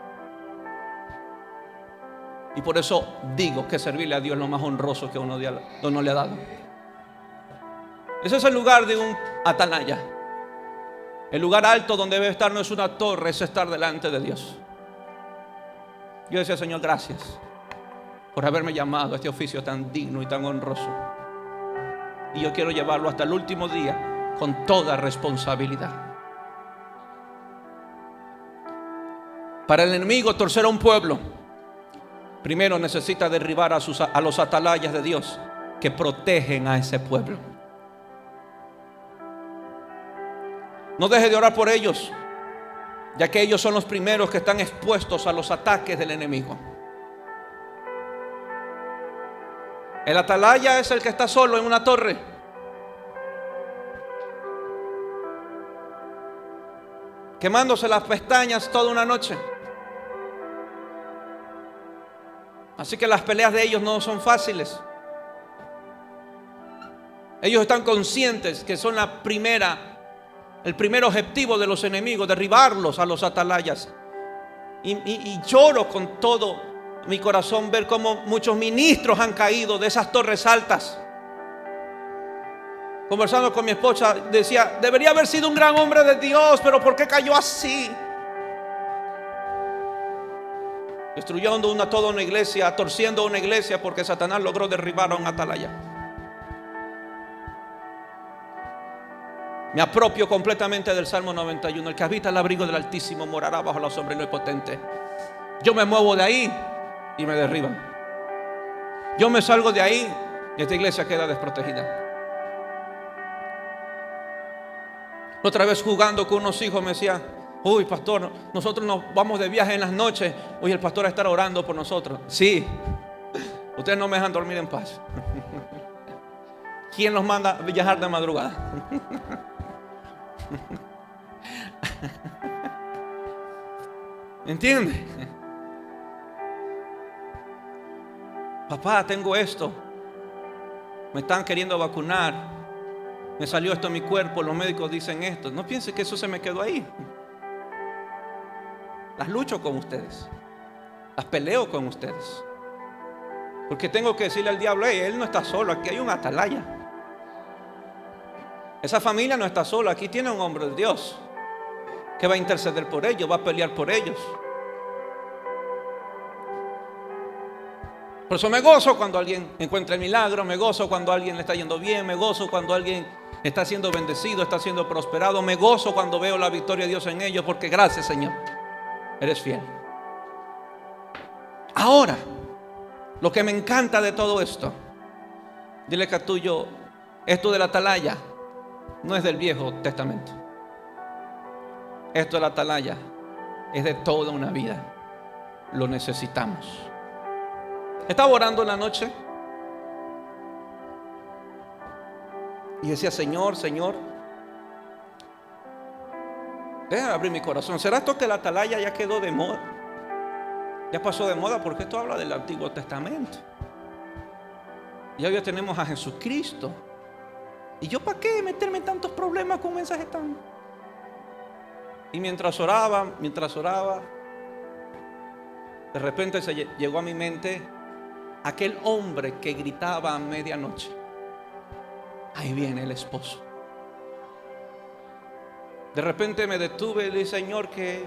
Y por eso digo que servirle a Dios es lo más honroso que uno le ha dado. Ese es el lugar de un atalaya. El lugar alto donde debe estar no es una torre, es estar delante de Dios. Yo decía, Señor, gracias por haberme llamado a este oficio tan digno y tan honroso. Y yo quiero llevarlo hasta el último día con toda responsabilidad. Para el enemigo torcer a un pueblo, primero necesita derribar a los atalayas de Dios que protegen a ese pueblo. No deje de orar por ellos, ya que ellos son los primeros que están expuestos a los ataques del enemigo. El atalaya es el que está solo en una torre. Quemándose las pestañas toda una noche. Así que las peleas de ellos no son fáciles. Ellos están conscientes que son el primer objetivo de los enemigos, derribarlos a los atalayas. Y lloro con todo mi corazón ver cómo muchos ministros han caído de esas torres altas. Conversando con mi esposa, decía, debería haber sido un gran hombre de Dios, pero ¿por qué cayó así? Destruyendo toda una iglesia, torciendo una iglesia porque Satanás logró derribar a un atalaya. Me apropio completamente del Salmo 91. El que habita el abrigo del Altísimo morará bajo la sombra del Omnipotente. Yo me muevo de ahí y me derriban. Yo me salgo de ahí y esta iglesia queda desprotegida. Otra vez jugando con unos hijos me decía, uy pastor, nosotros nos vamos de viaje en las noches. Hoy el pastor estará orando por nosotros. Sí, ustedes no me dejan dormir en paz. ¿Quién los manda a viajar de madrugada? ¿Entiende? Papá, tengo esto. Me están queriendo vacunar. Me salió esto en mi cuerpo. Los médicos dicen esto. No piense que eso se me quedó ahí. Las lucho con ustedes. Las peleo con ustedes. Porque tengo que decirle al diablo, hey, él no está solo. Aquí hay un atalaya. Esa familia no está sola. Aquí tiene un hombre de Dios que va a interceder por ellos, va a pelear por ellos. Por eso me gozo cuando alguien encuentra el milagro. Me gozo cuando a alguien le está yendo bien. Me gozo cuando alguien está siendo bendecido, está siendo prosperado. Me gozo cuando veo la victoria de Dios en ellos, porque gracias, Señor, eres fiel. Ahora, lo que me encanta de todo esto, dile que a tuyo, esto de la atalaya no es del Viejo Testamento. Esto de la atalaya es de toda una vida. Lo necesitamos. Estaba orando en la noche y decía, Señor, déjame abrir mi corazón. ¿Será esto que la atalaya ya quedó de moda? Ya pasó de moda, porque esto habla del Antiguo Testamento. Y hoy ya tenemos a Jesucristo. ¿Y yo para qué meterme en tantos problemas con mensajes tan? Y mientras oraba, de repente se llegó a mi mente aquel hombre que gritaba a medianoche, ahí viene el esposo. De repente me detuve y le dije, Señor, que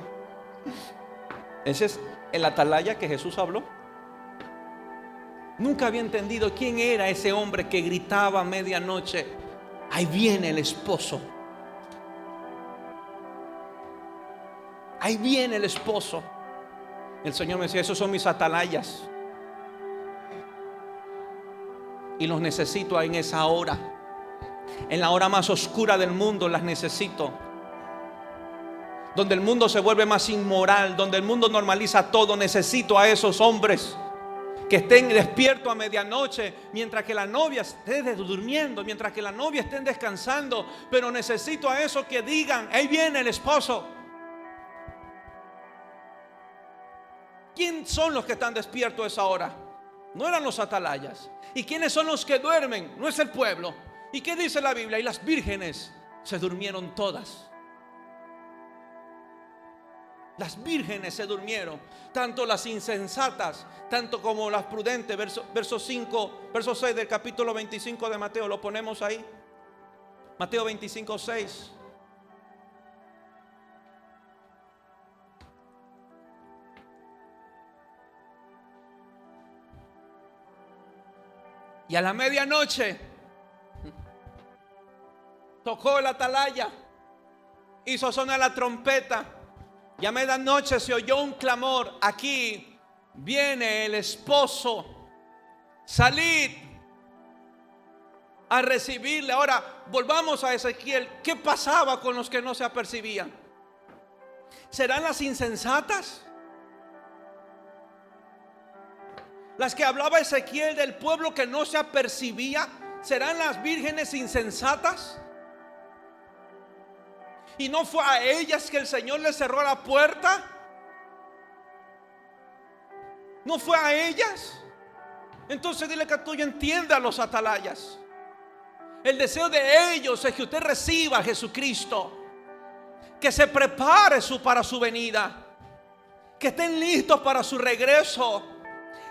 ese es el atalaya que Jesús habló. Nunca había entendido quién era ese hombre que gritaba a medianoche, ahí viene el esposo. Ahí viene el esposo. El Señor me decía, esos son mis atalayas. Y los necesito en esa hora. En la hora más oscura del mundo las necesito. Donde el mundo se vuelve más inmoral, donde el mundo normaliza todo, necesito a esos hombres que estén despiertos a medianoche, mientras que la novia esté durmiendo, mientras que la novia esté descansando. Pero necesito a esos que digan, ahí viene el esposo. ¿Quién son los que están despiertos a esa hora? No eran los atalayas. ¿Y quiénes son los que duermen? No es el pueblo. ¿Y qué dice la Biblia? Y las vírgenes se durmieron todas. Las vírgenes se durmieron, tanto las insensatas, tanto como las prudentes. Verso 6 del capítulo 25 de Mateo, lo ponemos ahí. Mateo 25, 6. Y a la medianoche tocó el atalaya, hizo sonar la trompeta, y a medianoche se oyó un clamor, aquí viene el esposo, salid a recibirle. Ahora volvamos a Ezequiel. ¿Qué pasaba con los que no se apercibían? ¿Serán las insensatas? Las que hablaba Ezequiel del pueblo que no se apercibía, ¿serán las vírgenes insensatas? ¿Y no fue a ellas que el Señor les cerró la puerta? ¿No fue a ellas? Entonces dile que tú entiendas a los atalayas. El deseo de ellos es que usted reciba a Jesucristo, que se prepare para su venida, que estén listos para su regreso.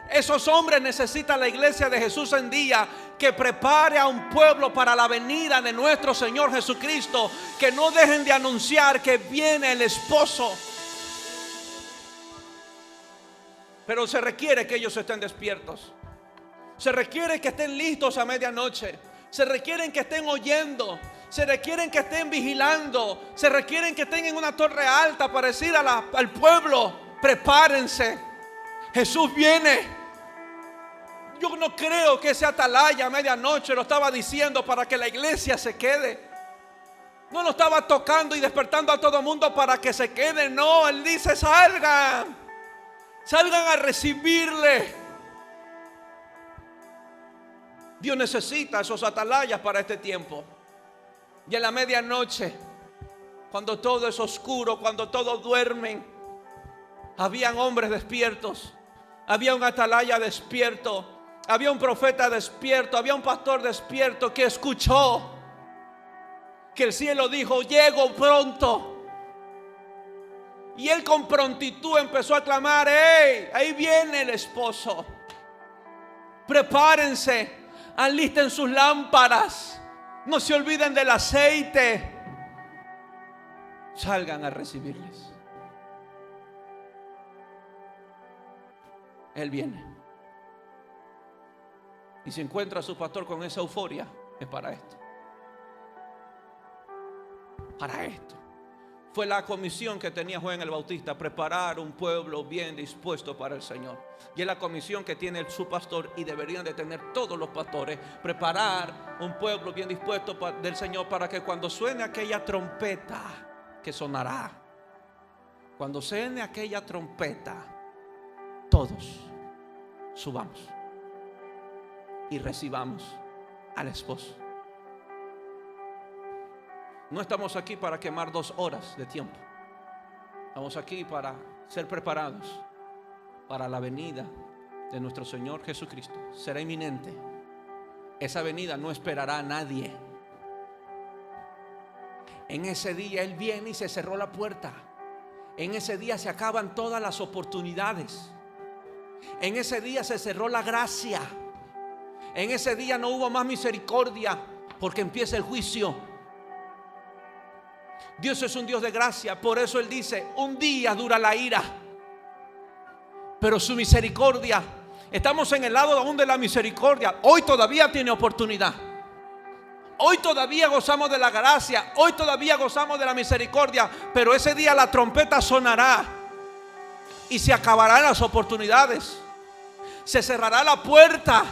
Esos hombres necesitan la iglesia de Jesús en día, que prepare a un pueblo para la venida de nuestro Señor Jesucristo, que no dejen de anunciar que viene el esposo. Pero se requiere que ellos estén despiertos. Se requiere que estén listos a medianoche. Se requieren que estén oyendo. Se requieren que estén vigilando. Se requieren que estén en una torre alta para decir al pueblo: prepárense, Jesús viene. Yo no creo que ese atalaya a medianoche lo estaba diciendo para que la iglesia se quede. No lo estaba tocando y despertando a todo el mundo para que se queden. No, él dice: salgan, salgan a recibirle. Dios necesita esos atalayas para este tiempo. Y en la medianoche, cuando todo es oscuro, cuando todos duermen, habían hombres despiertos, había un atalaya despierto, había un profeta despierto, había un pastor despierto que escuchó que el cielo dijo: llego pronto. Y él con prontitud empezó a clamar: ¡hey! Ahí viene el esposo. Prepárense, alisten sus lámparas, no se olviden del aceite, salgan a recibirles. Él viene. Y si encuentra a su pastor con esa euforia, es para esto. Para esto. Fue la comisión que tenía Juan el Bautista: preparar un pueblo bien dispuesto para el Señor. Y es la comisión que tiene su pastor, y deberían de tener todos los pastores: preparar un pueblo bien dispuesto del Señor, para que cuando suene aquella trompeta que sonará, cuando suene aquella trompeta, todos subamos y recibamos al esposo. No estamos aquí para quemar 2 horas de tiempo. Estamos aquí para ser preparados para la venida de nuestro Señor Jesucristo. Será inminente. Esa venida no esperará a nadie. En ese día Él viene y se cerró la puerta. En ese día se acaban todas las oportunidades. En ese día se cerró la gracia. En ese día no hubo más misericordia, porque empieza el juicio. Dios es un Dios de gracia. Por eso Él dice: un día dura la ira, pero su misericordia. Estamos en el lado aún de la misericordia. Hoy todavía tiene oportunidad. Hoy todavía gozamos de la gracia. Hoy todavía gozamos de la misericordia. Pero ese día la trompeta sonará y se acabarán las oportunidades. Se cerrará la puerta.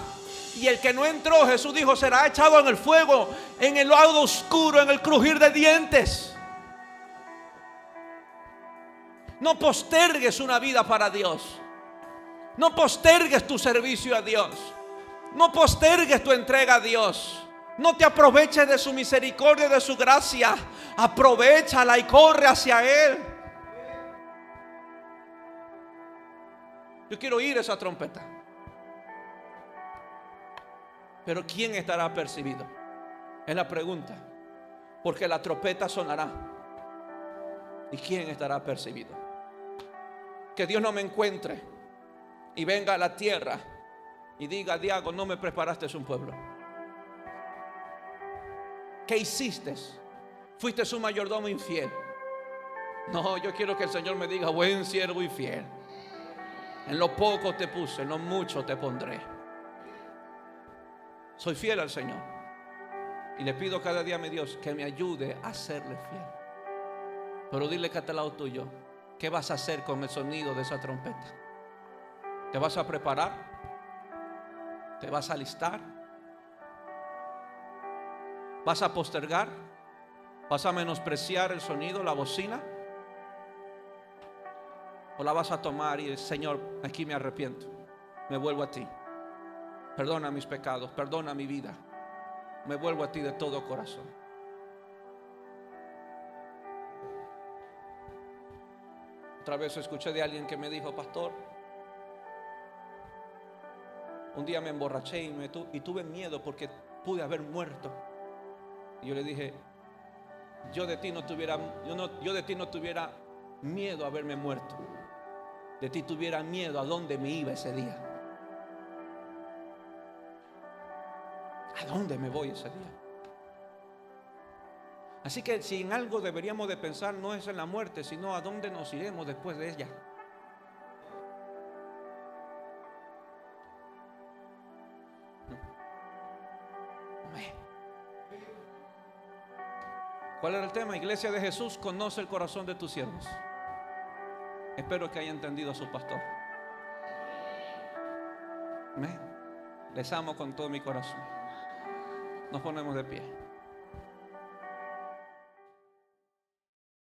Y el que no entró, Jesús dijo, será echado en el fuego, en el lado oscuro, en el crujir de dientes. No postergues una vida para Dios. No postergues tu servicio a Dios. No postergues tu entrega a Dios. No te aproveches de su misericordia y de su gracia. Aprovéchala y corre hacia Él. Yo quiero oír esa trompeta. Pero ¿quién estará apercibido? Es la pregunta. Porque la trompeta sonará. ¿Y quién estará apercibido? Que Dios no me encuentre y venga a la tierra y diga: Diago, no me preparaste un pueblo. ¿Qué hiciste? Fuiste un mayordomo infiel. No, yo quiero que el Señor me diga: buen siervo y fiel. En lo poco te puse, en lo mucho te pondré. Soy fiel al Señor y le pido cada día a mi Dios que me ayude a serle fiel. Pero dile que está al lado tuyo: ¿qué vas a hacer con el sonido de esa trompeta? ¿Te vas a preparar? ¿Te vas a alistar? ¿Vas a postergar? ¿Vas a menospreciar el sonido, la bocina? ¿O la vas a tomar y decir: Señor, aquí me arrepiento, me vuelvo a ti? Perdona mis pecados, perdona mi vida, me vuelvo a ti de todo corazón. Otra vez escuché de alguien que me dijo: pastor, un día me emborraché y tuve miedo porque pude haber muerto. Y yo le dije, yo de ti no tuviera miedo a verme muerto. De ti tuviera miedo a dónde me iba ese día. ¿A dónde me voy ese día? Así que si en algo deberíamos de pensar, no es en la muerte, sino a dónde nos iremos después de ella. ¿Cuál era el tema? Iglesia de Jesús, conoce el corazón de tus siervos. Espero que haya entendido a su pastor. Les amo con todo mi corazón. Nos ponemos de pie.